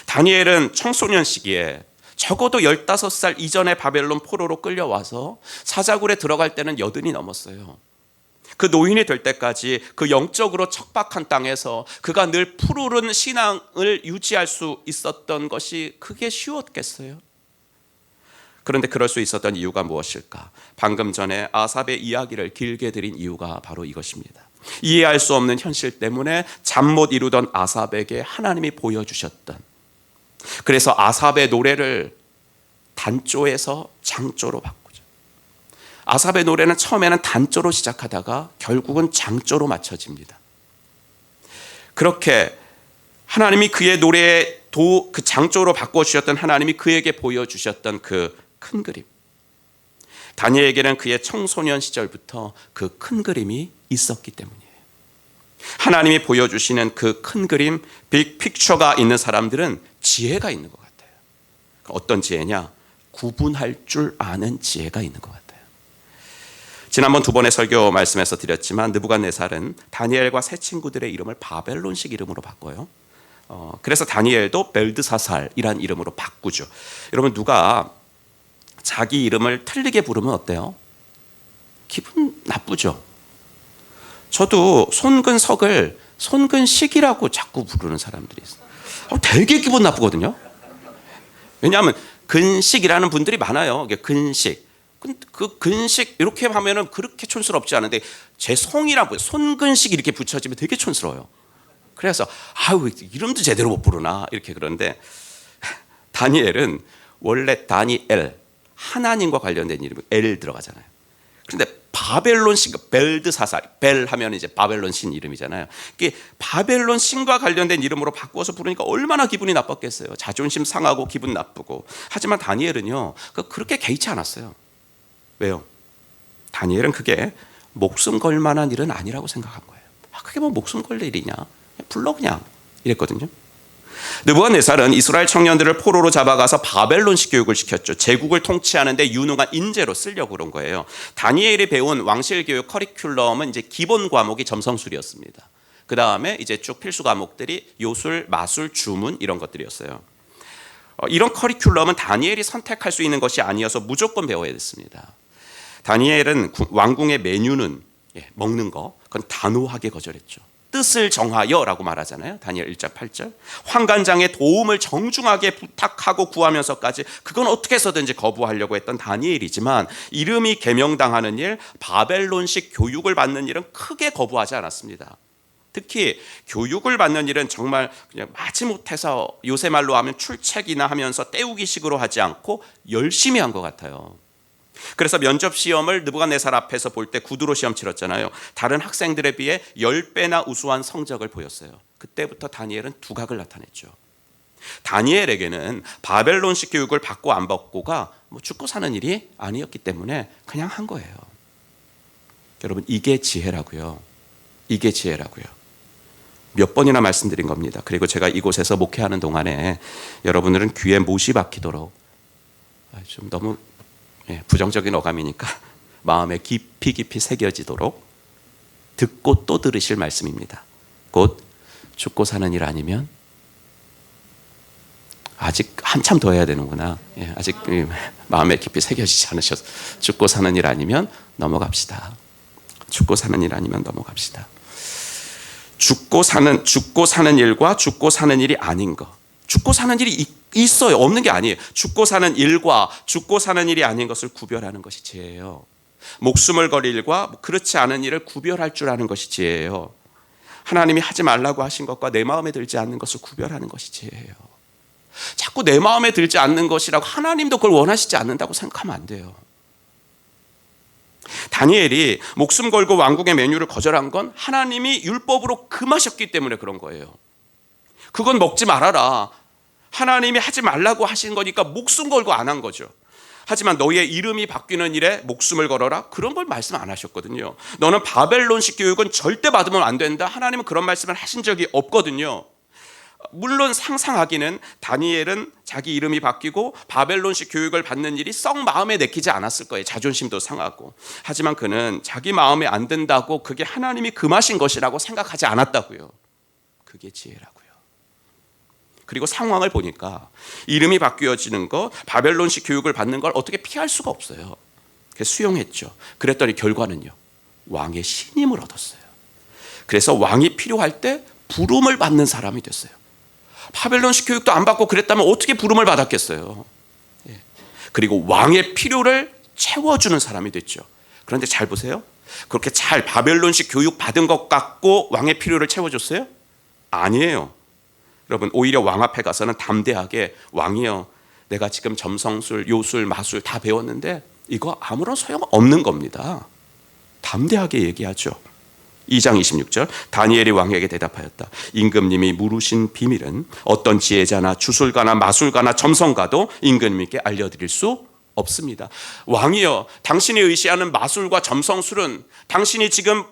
다니엘은 청소년 시기에 적어도 15살 이전에 바벨론 포로로 끌려와서 사자굴에 들어갈 때는 80이 넘었어요. 그 노인이 될 때까지 그 영적으로 척박한 땅에서 그가 늘 푸르른 신앙을 유지할 수 있었던 것이 그게 쉬웠겠어요? 그런데 그럴 수 있었던 이유가 무엇일까? 방금 전에 아삽의 이야기를 길게 드린 이유가 바로 이것입니다. 이해할 수 없는 현실 때문에 잠 못 이루던 아삽에게 하나님이 보여주셨던, 그래서 아삽의 노래를 단조에서 장조로 바꾸죠. 아삽의 노래는 처음에는 단조로 시작하다가 결국은 장조로 맞춰집니다. 그렇게 하나님이 그의 노래에 그 장조로 바꿔주셨던 하나님이 그에게 보여주셨던 그 큰 그림, 다니엘에게는 그의 청소년 시절부터 그 큰 그림이 있었기 때문이에요. 하나님이 보여주시는 그 큰 그림, 빅 픽처가 있는 사람들은 지혜가 있는 것 같아요. 어떤 지혜냐? 구분할 줄 아는 지혜가 있는 것 같아요. 지난번 2번의 설교 말씀에서 드렸지만 느부갓네살은 다니엘과 세 친구들의 이름을 바벨론식 이름으로 바꿔요. 그래서 다니엘도 벨드사살이란 이름으로 바꾸죠. 여러분, 누가 자기 이름을 틀리게 부르면 어때요? 기분 나쁘죠. 저도 손근석을 손근식이라고 자꾸 부르는 사람들이 있어요. 되게 기분 나쁘거든요. 왜냐하면 근식이라는 분들이 많아요. 근식. 그 근식 이렇게 하면은 그렇게 촌스럽지 않은데 제 성이라고 손근식 이렇게 붙여지면 되게 촌스러워요. 그래서 아유, 이름도 제대로 못 부르나 이렇게. 그런데 다니엘은 원래 다니엘, 하나님과 관련된 이름이 엘 들어가잖아요. 그런데 바벨론 신, 벨드사살, 벨 하면 이제 바벨론 신 이름이잖아요. 이게 바벨론 신과 관련된 이름으로 바꾸어서 부르니까 얼마나 기분이 나빴겠어요. 자존심 상하고 기분 나쁘고. 하지만 다니엘은요, 그렇게 개의치 않았어요. 왜요? 다니엘은 그게 목숨 걸 만한 일은 아니라고 생각한 거예요. 그게 뭐 목숨 걸 일이냐? 불러 그냥 이랬거든요. 느부갓네살은 이스라엘 청년들을 포로로 잡아가서 바벨론식 교육을 시켰죠. 제국을 통치하는데 유능한 인재로 쓰려고 그런 거예요. 다니엘이 배운 왕실 교육 커리큘럼은 이제 기본 과목이 점성술이었습니다. 그 다음에 이제 쭉 필수 과목들이 요술, 마술, 주문 이런 것들이었어요. 이런 커리큘럼은 다니엘이 선택할 수 있는 것이 아니어서 무조건 배워야 됐습니다. 다니엘은 왕궁의 메뉴는 먹는 거, 그건 단호하게 거절했죠. 뜻을 정하여라고 말하잖아요. 다니엘 1장 8절. 환관장의 도움을 정중하게 부탁하고 구하면서까지 그건 어떻게 해서든지 거부하려고 했던 다니엘이지만 이름이 개명당하는 일, 바벨론식 교육을 받는 일은 크게 거부하지 않았습니다. 특히 교육을 받는 일은 정말 그냥 마지못해서 요새 말로 하면 출첵이나 하면서 때우기식으로 하지 않고 열심히 한 것 같아요. 그래서 면접 시험을 느부갓네살 앞에서 볼 때 구두로 시험 치렀잖아요. 다른 학생들에 비해 10배나 우수한 성적을 보였어요. 그때부터 다니엘은 두각을 나타냈죠. 다니엘에게는 바벨론식 교육을 받고 안 받고가 뭐 죽고 사는 일이 아니었기 때문에 그냥 한 거예요. 여러분, 이게 지혜라고요. 이게 지혜라고요. 몇 번이나 말씀드린 겁니다. 그리고 제가 이곳에서 목회하는 동안에 여러분들은 귀에 못이 박히도록, 좀 너무 부정적인 어감이니까 마음에 깊이 새겨지도록 듣고 또 들으실 말씀입니다. 곧 죽고 사는 일 아니면, 아직 한참 더 해야 되는구나. 아직 마음에 깊이 새겨지지 않으셔서 죽고 사는 일 아니면 넘어갑시다. 죽고 사는 일 아니면 넘어갑시다. 죽고 사는 일과 죽고 사는 일이 아닌 거. 죽고 사는 일이 있어요. 없는 게 아니에요. 죽고 사는 일과 죽고 사는 일이 아닌 것을 구별하는 것이 지혜예요. 목숨을 걸 일과 그렇지 않은 일을 구별할 줄 아는 것이 지혜예요. 하나님이 하지 말라고 하신 것과 내 마음에 들지 않는 것을 구별하는 것이 지혜예요. 자꾸 내 마음에 들지 않는 것이라고 하나님도 그걸 원하시지 않는다고 생각하면 안 돼요. 다니엘이 목숨 걸고 왕국의 메뉴를 거절한 건 하나님이 율법으로 금하셨기 때문에 그런 거예요. 그건 먹지 말아라. 하나님이 하지 말라고 하신 거니까 목숨 걸고 안 한 거죠. 하지만 너희의 이름이 바뀌는 일에 목숨을 걸어라, 그런 걸 말씀 안 하셨거든요. 너는 바벨론식 교육은 절대 받으면 안 된다, 하나님은 그런 말씀을 하신 적이 없거든요. 물론 상상하기는 다니엘은 자기 이름이 바뀌고 바벨론식 교육을 받는 일이 썩 마음에 내키지 않았을 거예요. 자존심도 상하고. 하지만 그는 자기 마음에 안 든다고 그게 하나님이 금하신 것이라고 생각하지 않았다고요. 그게 지혜라고요. 그리고 상황을 보니까 이름이 바뀌어지는 거, 바벨론식 교육을 받는 걸 어떻게 피할 수가 없어요. 그래서 수용했죠. 그랬더니 결과는요, 왕의 신임을 얻었어요. 그래서 왕이 필요할 때 부름을 받는 사람이 됐어요. 바벨론식 교육도 안 받고 그랬다면 어떻게 부름을 받았겠어요. 그리고 왕의 필요를 채워주는 사람이 됐죠. 그런데 잘 보세요. 그렇게 잘 바벨론식 교육 받은 것 같고 왕의 필요를 채워줬어요? 아니에요. 여러분, 오히려 왕 앞에 가서는 담대하게, 왕이여, 내가 지금 점성술, 요술, 마술 다 배웠는데 이거 아무런 소용 없는 겁니다. 담대하게 얘기하죠. 2장 26절, 다니엘이 왕에게 대답하였다. 임금님이 물으신 비밀은 어떤 지혜자나 주술가나 마술가나 점성가도 임금님께 알려드릴 수 없습니다. 왕이여, 당신이 의시하는 마술과 점성술은 당신이 지금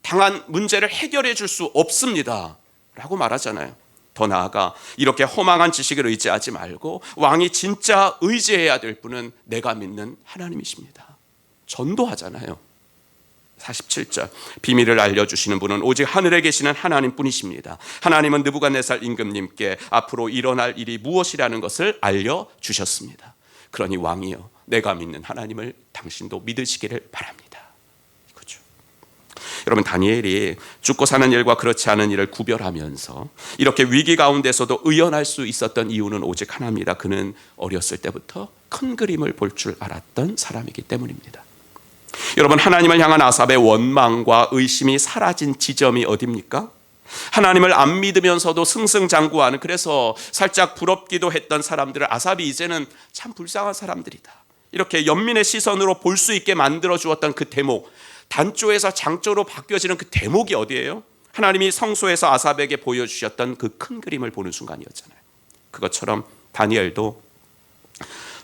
당한 문제를 해결해 줄 수 없습니다 라고 말하잖아요. 더 나아가 이렇게 허망한 지식을 의지하지 말고 왕이 진짜 의지해야 될 분은 내가 믿는 하나님이십니다. 전도하잖아요. 47절, 비밀을 알려주시는 분은 오직 하늘에 계시는 하나님뿐이십니다. 하나님은 느부갓네살 임금님께 앞으로 일어날 일이 무엇이라는 것을 알려주셨습니다. 그러니 왕이여, 내가 믿는 하나님을 당신도 믿으시기를 바랍니다. 이거죠. 여러분, 다니엘이 죽고 사는 일과 그렇지 않은 일을 구별하면서 이렇게 위기 가운데서도 의연할 수 있었던 이유는 오직 하나입니다. 그는 어렸을 때부터 큰 그림을 볼 줄 알았던 사람이기 때문입니다. 여러분, 하나님을 향한 아삽의 원망과 의심이 사라진 지점이 어디입니까? 하나님을 안 믿으면서도 승승장구하는, 그래서 살짝 부럽기도 했던 사람들을 아삽이 이제는 참 불쌍한 사람들이다, 이렇게 연민의 시선으로 볼 수 있게 만들어 주었던 그 대목, 단조에서 장조로 바뀌어지는 그 대목이 어디예요? 하나님이 성소에서 아삽에게 보여주셨던 그 큰 그림을 보는 순간이었잖아요. 그것처럼 다니엘도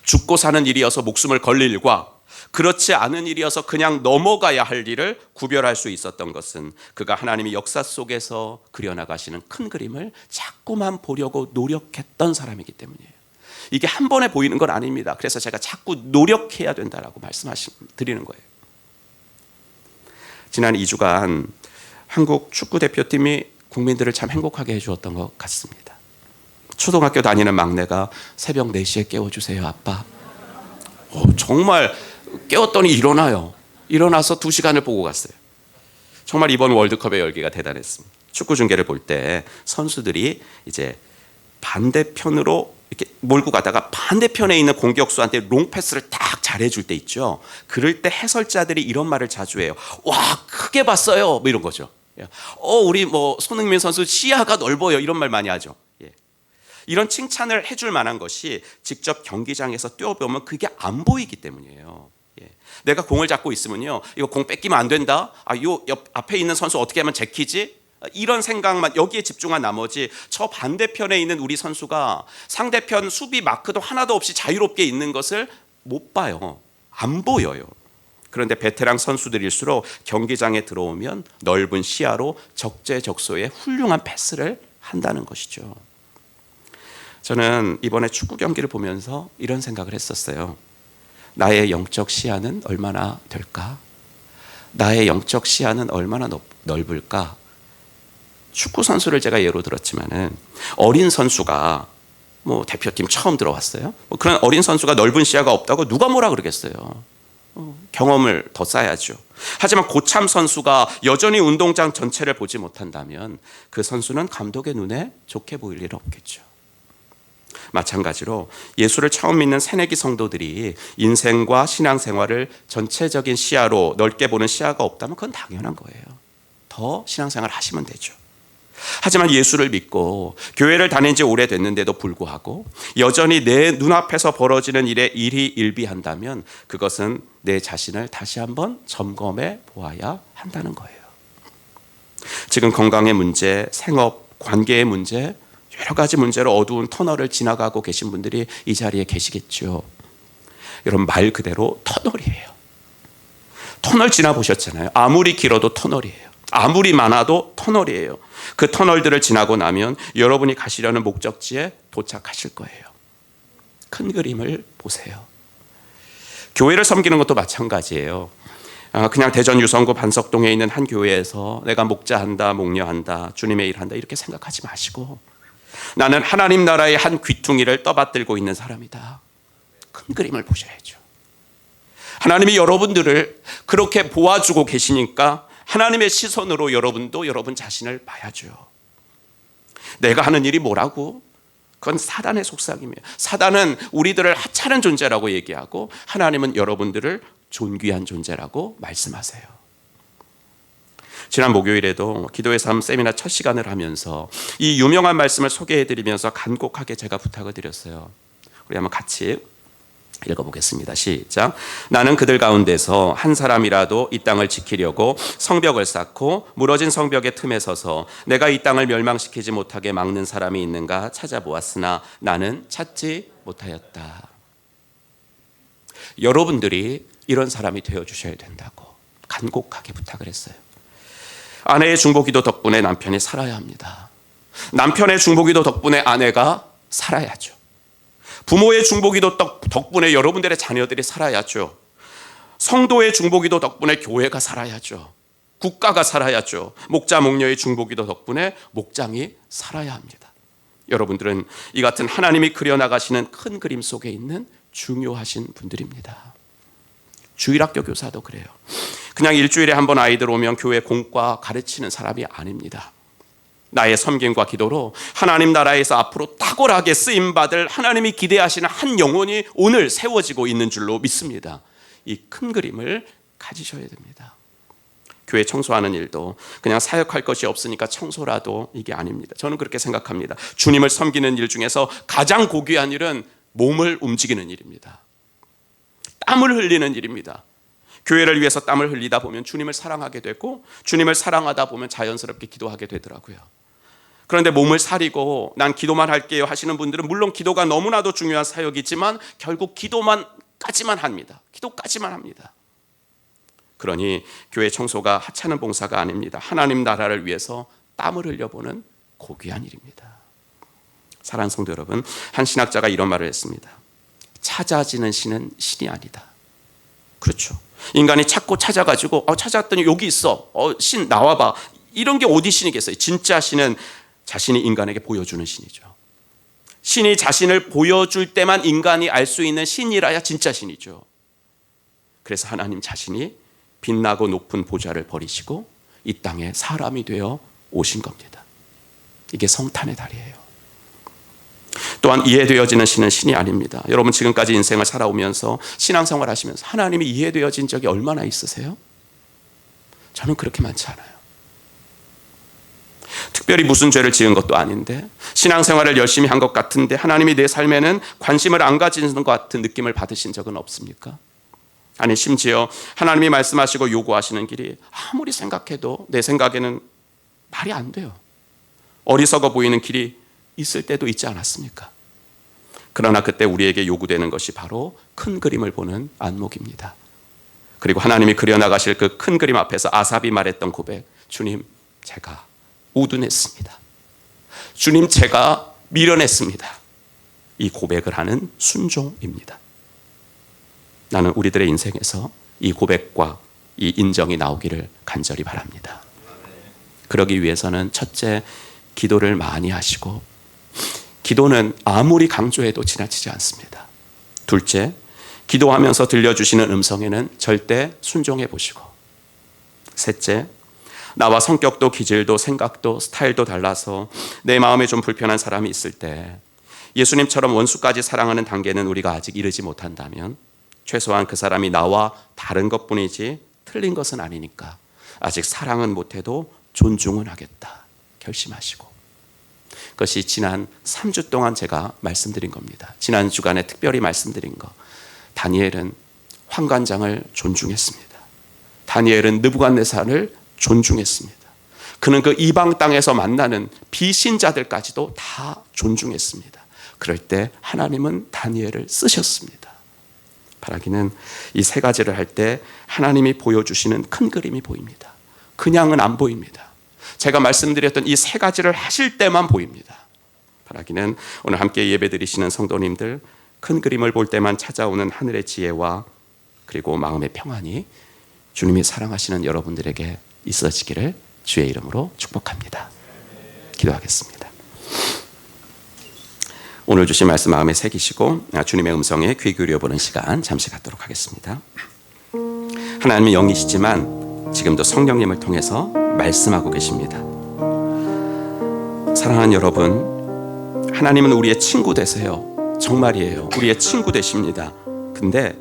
죽고 사는 일이어서 목숨을 걸 일과 그렇지 않은 일이어서 그냥 넘어가야 할 일을 구별할 수 있었던 것은 그가 하나님이 역사 속에서 그려나가시는 큰 그림을 자꾸만 보려고 노력했던 사람이기 때문이에요. 이게 한 번에 보이는 건 아닙니다. 그래서 제가 자꾸 노력해야 된다라고 드리는 거예요. 지난 2주간 한국 축구 대표팀이 국민들을 참 행복하게 해주었던 것 같습니다. 초등학교 다니는 막내가 새벽 4시에 깨워주세요, 아빠. 정말 깨웠더니 일어나요. 일어나서 2시간을 보고 갔어요. 정말 이번 월드컵의 열기가 대단했습니다. 축구 중계를 볼 때 선수들이 이제 반대편으로 이렇게 몰고 가다가 반대편에 있는 공격수한테 롱패스를 딱 잘해줄 때 있죠. 그럴 때 해설자들이 이런 말을 자주 해요. 와, 크게 봤어요, 뭐 이런 거죠. 우리 손흥민 선수 시야가 넓어요, 이런 말 많이 하죠. 이런 칭찬을 해줄 만한 것이 직접 경기장에서 뛰어보면 그게 안 보이기 때문이에요. 내가 공을 잡고 있으면요, 이거 공 뺏기면 안 된다, 요 옆 앞에 있는 선수 어떻게 하면 제키지, 이런 생각만, 여기에 집중한 나머지 저 반대편에 있는 우리 선수가 상대편 수비 마크도 하나도 없이 자유롭게 있는 것을 못 봐요. 안 보여요. 그런데 베테랑 선수들일수록 경기장에 들어오면 넓은 시야로 적재적소에 훌륭한 패스를 한다는 것이죠. 저는 이번에 축구 경기를 보면서 이런 생각을 했었어요. 나의 영적 시야는 얼마나 될까? 나의 영적 시야는 얼마나 넓을까? 축구 선수를 제가 예로 들었지만은 어린 선수가 대표팀 처음 들어왔어요. 그런 어린 선수가 넓은 시야가 없다고 누가 뭐라 그러겠어요. 경험을 더 쌓아야죠. 하지만 고참 선수가 여전히 운동장 전체를 보지 못한다면 그 선수는 감독의 눈에 좋게 보일 일 없겠죠. 마찬가지로 예수를 처음 믿는 새내기 성도들이 인생과 신앙생활을 전체적인 시야로 넓게 보는 시야가 없다면 그건 당연한 거예요. 더 신앙생활 하시면 되죠. 하지만 예수를 믿고 교회를 다닌 지 오래됐는데도 불구하고 여전히 내 눈앞에서 벌어지는 일에 일희일비한다면 그것은 내 자신을 다시 한번 점검해 보아야 한다는 거예요. 지금 건강의 문제, 생업, 관계의 문제, 여러 가지 문제로 어두운 터널을 지나가고 계신 분들이 이 자리에 계시겠죠. 여러분, 말 그대로 터널이에요. 터널 지나보셨잖아요. 아무리 길어도 터널이에요. 아무리 많아도 터널이에요. 그 터널들을 지나고 나면 여러분이 가시려는 목적지에 도착하실 거예요. 큰 그림을 보세요. 교회를 섬기는 것도 마찬가지예요. 그냥 대전 유성구 반석동에 있는 한 교회에서 내가 목자한다, 목녀한다, 주님의 일한다 이렇게 생각하지 마시고 나는 하나님 나라의 한 귀퉁이를 떠받들고 있는 사람이다. 큰 그림을 보셔야죠. 하나님이 여러분들을 그렇게 보아주고 계시니까 하나님의 시선으로 여러분도 여러분 자신을 봐야죠. 내가 하는 일이 뭐라고? 그건 사단의 속삭임이에요. 사단은 우리들을 하찮은 존재라고 얘기하고 하나님은 여러분들을 존귀한 존재라고 말씀하세요. 지난 목요일에도 기도의 삶 세미나 첫 시간을 하면서 이 유명한 말씀을 소개해드리면서 간곡하게 제가 부탁을 드렸어요. 우리 한번 같이 읽어보겠습니다. 시작. 나는 그들 가운데서 한 사람이라도 이 땅을 지키려고 성벽을 쌓고 무너진 성벽의 틈에 서서 내가 이 땅을 멸망시키지 못하게 막는 사람이 있는가 찾아보았으나 나는 찾지 못하였다. 여러분들이 이런 사람이 되어주셔야 된다고 간곡하게 부탁을 했어요. 아내의 중보기도 덕분에 남편이 살아야 합니다. 남편의 중보기도 덕분에 아내가 살아야죠. 부모의 중보기도 덕분에 여러분들의 자녀들이 살아야죠. 성도의 중보기도 덕분에 교회가 살아야죠. 국가가 살아야죠. 목자 목녀의 중보기도 덕분에 목장이 살아야 합니다. 여러분들은 이 같은 하나님이 그려나가시는 큰 그림 속에 있는 중요하신 분들입니다. 주일학교 교사도 그래요. 그냥 일주일에 한 번 아이들 오면 교회 공과 가르치는 사람이 아닙니다. 나의 섬김과 기도로 하나님 나라에서 앞으로 탁월하게 쓰임받을 하나님이 기대하시는 한 영혼이 오늘 세워지고 있는 줄로 믿습니다. 이 큰 그림을 가지셔야 됩니다. 교회 청소하는 일도 그냥 사역할 것이 없으니까 청소라도 이게 아닙니다. 저는 그렇게 생각합니다. 주님을 섬기는 일 중에서 가장 고귀한 일은 몸을 움직이는 일입니다. 땀을 흘리는 일입니다. 교회를 위해서 땀을 흘리다 보면 주님을 사랑하게 되고 주님을 사랑하다 보면 자연스럽게 기도하게 되더라고요. 그런데 몸을 사리고 난 기도만 할게요 하시는 분들은 물론 기도가 너무나도 중요한 사역이지만 결국 기도만까지만 합니다. 기도까지만 합니다. 그러니 교회 청소가 하찮은 봉사가 아닙니다. 하나님 나라를 위해서 땀을 흘려보는 고귀한 일입니다. 사랑하는 성도 여러분, 한 신학자가 이런 말을 했습니다. 찾아지는 신은 신이 아니다. 그렇죠. 인간이 찾고 찾아가지고 찾았더니 여기 있어. 신 나와봐. 이런 게 어디 신이겠어요. 진짜 신은 자신이 인간에게 보여주는 신이죠. 신이 자신을 보여줄 때만 인간이 알 수 있는 신이라야 진짜 신이죠. 그래서 하나님 자신이 빛나고 높은 보좌를 버리시고 이 땅에 사람이 되어 오신 겁니다. 이게 성탄의 달이에요. 또한 이해되어지는 신은 신이 아닙니다. 여러분 지금까지 인생을 살아오면서 신앙생활 하시면서 하나님이 이해되어진 적이 얼마나 있으세요? 저는 그렇게 많지 않아요. 특별히 무슨 죄를 지은 것도 아닌데 신앙생활을 열심히 한 것 같은데 하나님이 내 삶에는 관심을 안 가지는 것 같은 느낌을 받으신 적은 없습니까? 아니 심지어 하나님이 말씀하시고 요구하시는 길이 아무리 생각해도 내 생각에는 말이 안 돼요. 어리석어 보이는 길이 있을 때도 있지 않았습니까? 그러나 그때 우리에게 요구되는 것이 바로 큰 그림을 보는 안목입니다. 그리고 하나님이 그려나가실 그 큰 그림 앞에서 아삽이 말했던 고백, 주님 제가 우둔했습니다. 주님 제가 미련했습니다. 이 고백을 하는 순종입니다. 나는 우리들의 인생에서 이 고백과 이 인정이 나오기를 간절히 바랍니다. 그러기 위해서는 첫째, 기도를 많이 하시고 기도는 아무리 강조해도 지나치지 않습니다. 둘째, 기도하면서 들려주시는 음성에는 절대 순종해 보시고 셋째, 나와 성격도 기질도 생각도 스타일도 달라서 내 마음에 좀 불편한 사람이 있을 때 예수님처럼 원수까지 사랑하는 단계는 우리가 아직 이르지 못한다면 최소한 그 사람이 나와 다른 것뿐이지 틀린 것은 아니니까 아직 사랑은 못해도 존중은 하겠다. 결심하시고, 그것이 지난 3주 동안 제가 말씀드린 겁니다. 지난 주간에 특별히 말씀드린 거, 다니엘은 환관장을 존중했습니다. 다니엘은 느부갓네살을 존중했습니다. 그는 그 이방 땅에서 만나는 비신자들까지도 다 존중했습니다. 그럴 때 하나님은 다니엘을 쓰셨습니다. 바라기는 이 세 가지를 할 때 하나님이 보여주시는 큰 그림이 보입니다. 그냥은 안 보입니다. 제가 말씀드렸던 이 세 가지를 하실 때만 보입니다. 바라기는 오늘 함께 예배드리시는 성도님들, 큰 그림을 볼 때만 찾아오는 하늘의 지혜와 그리고 마음의 평안이 주님이 사랑하시는 여러분들에게 있어지기를 주의 이름으로 축복합니다. 기도하겠습니다. 오늘 주신 말씀 마음에 새기시고 주님의 음성에 귀 기울여보는 시간 잠시 갖도록 하겠습니다. 하나님은 영이시지만 지금도 성령님을 통해서 말씀하고 계십니다. 사랑하는 여러분, 하나님은 우리의 친구 되세요. 정말이에요. 우리의 친구 되십니다. 근데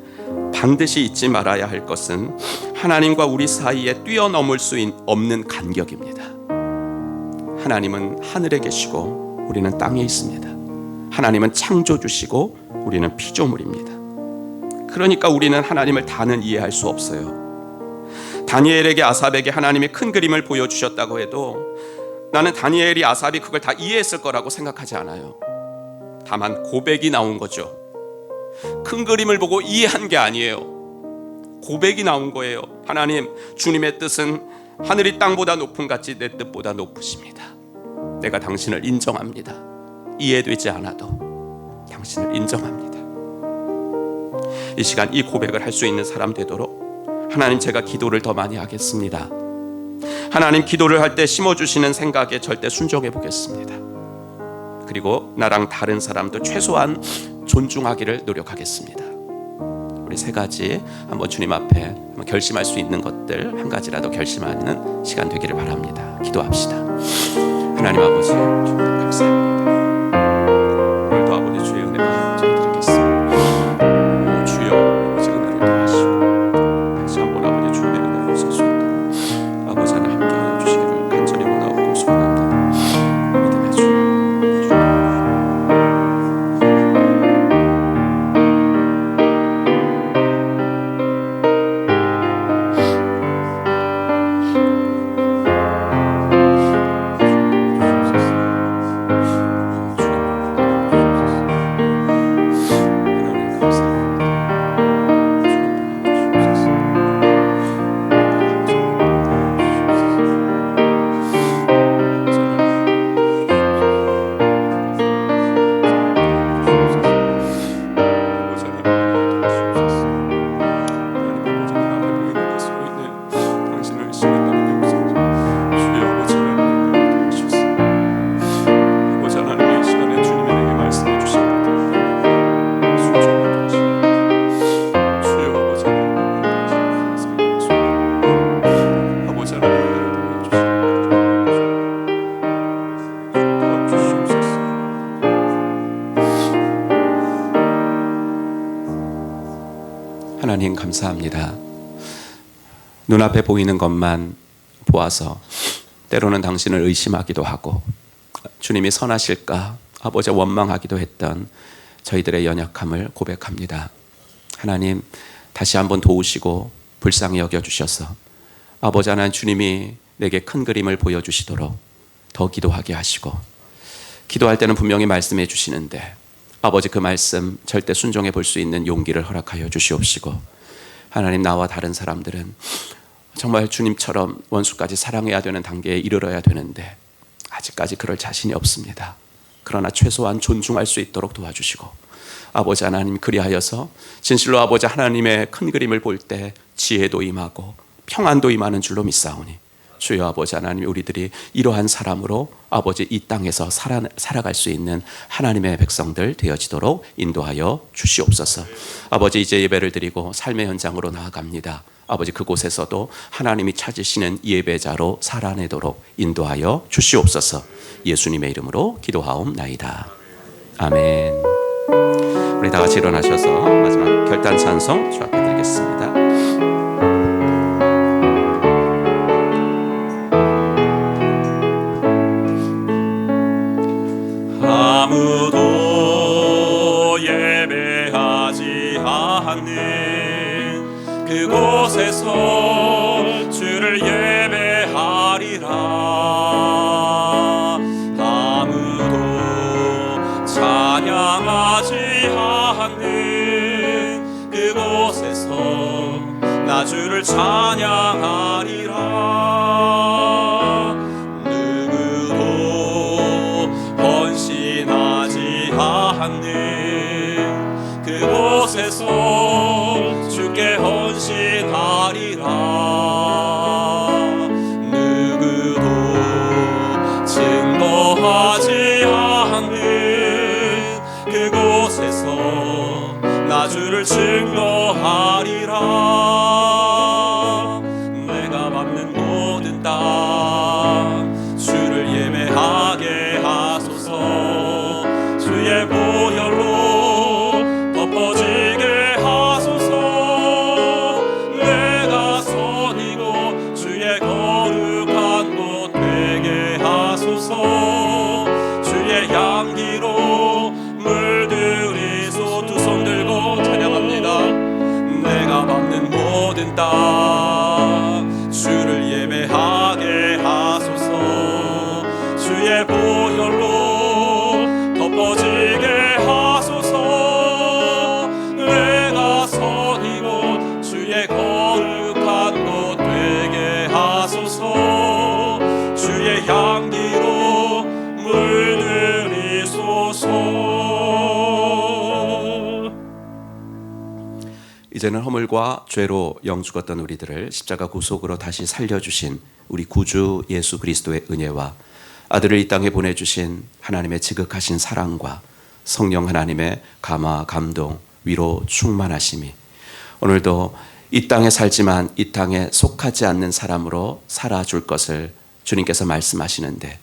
반드시 잊지 말아야 할 것은 하나님과 우리 사이에 뛰어넘을 수 없는 간격입니다. 하나님은 하늘에 계시고 우리는 땅에 있습니다. 하나님은 창조주시고 우리는 피조물입니다. 그러니까 우리는 하나님을 다는 이해할 수 없어요. 다니엘에게 아삽에게 하나님이 큰 그림을 보여주셨다고 해도 나는 다니엘이 아삽이 그걸 다 이해했을 거라고 생각하지 않아요. 다만 고백이 나온 거죠. 큰 그림을 보고 이해한 게 아니에요. 고백이 나온 거예요. 하나님, 주님의 뜻은 하늘이 땅보다 높은 같이 내 뜻보다 높으십니다. 내가 당신을 인정합니다. 이해되지 않아도 당신을 인정합니다. 이 시간 이 고백을 할 수 있는 사람 되도록 하나님, 제가 기도를 더 많이 하겠습니다. 하나님, 기도를 할 때 심어주시는 생각에 절대 순종해 보겠습니다. 그리고 나랑 다른 사람도 최소한 존중하기를 노력하겠습니다. 우리 세 가지 한번 주님 앞에 한번 결심할 수 있는 것들 한 가지라도 결심하는 시간 되기를 바랍니다. 기도합시다. 하나님 아버지, 주님 감사합니다. 오늘도 아버지 주의 은혜 감사드리겠습니다. 주여 아버지 은혜를 더하시고 다시 한번 아버지 주의 은혜를 쓸 수 있도록 아버지 하나 함께하여 주시기를 간절히 원하고 소원합니다. 믿음의 주. 하나님 감사합니다. 눈앞에 보이는 것만 보아서 때로는 당신을 의심하기도 하고 주님이 선하실까 아버지 원망하기도 했던 저희들의 연약함을 고백합니다. 하나님, 다시 한번 도우시고 불쌍히 여겨주셔서 아버지 하나님, 주님이 내게 큰 그림을 보여주시도록 더 기도하게 하시고, 기도할 때는 분명히 말씀해 주시는데 아버지 그 말씀 절대 순종해 볼 수 있는 용기를 허락하여 주시옵시고, 하나님, 나와 다른 사람들은 정말 주님처럼 원수까지 사랑해야 되는 단계에 이르러야 되는데 아직까지 그럴 자신이 없습니다. 그러나 최소한 존중할 수 있도록 도와주시고, 아버지 하나님, 그리하여서 진실로 아버지 하나님의 큰 그림을 볼 때 지혜도 임하고 평안도 임하는 줄로 믿사오니, 주여 아버지 하나님, 우리들이 이러한 사람으로 아버지 이 땅에서 살아갈 수 있는 하나님의 백성들 되어지도록 인도하여 주시옵소서. 아버지, 이제 예배를 드리고 삶의 현장으로 나아갑니다. 아버지, 그곳에서도 하나님이 찾으시는 예배자로 살아내도록 인도하여 주시옵소서. 예수님의 이름으로 기도하옵나이다. 아멘. 우리 다 같이 일어나셔서 마지막 결단 찬송 주 앞에 드리겠습니다. 아무도 예배하지 않는 그곳에서 주를 예배하리라. 아무도 찬양하지 않는 그곳에서 나 주를 찬양하리라. 누구도 헌신하지 않는 그곳에서 주께 헌신하리라. 누구도 증거하지 않는 그곳에서 나 주를 증거하리라. 내가 밟는 모든 땅 주를 예배하게 하소서. 주의 보혈로 덮어지게 하소서. 내가 선이고 주의 거룩한 곳 되게 하소서. 주의 향기로 물들이소. 두 손 들고 찬양합니다. 내가 밟는 모든 땅 주를 예배하게 하소서. 주의 보혈로 덮어지게 하소서. 내가 선 이곳 주의 거룩한 곳 되게 하소서. 주의 향기로 물들이소서. 이제는 허물과 죄로 영죽었던 우리들을 십자가 구속으로 다시 살려주신 우리 구주 예수 그리스도의 은혜와 아들을 이 땅에 보내주신 하나님의 지극하신 사랑과 성령 하나님의 감화, 감동, 위로, 충만하심이 오늘도 이 땅에 살지만 이 땅에 속하지 않는 사람으로 살아줄 것을 주님께서 말씀하시는데,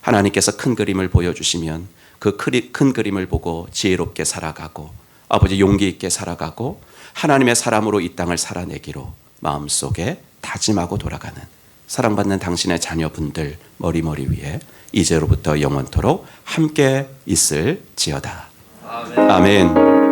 하나님께서 큰 그림을 보여주시면 그 큰 그림을 보고 지혜롭게 살아가고 아버지 용기 있게 살아가고 하나님의 사람으로 이 땅을 살아내기로 마음속에 다짐하고 돌아가는 사랑받는 당신의 자녀분들 머리머리 위에 이제로부터 영원토록 함께 있을지어다. 아멘.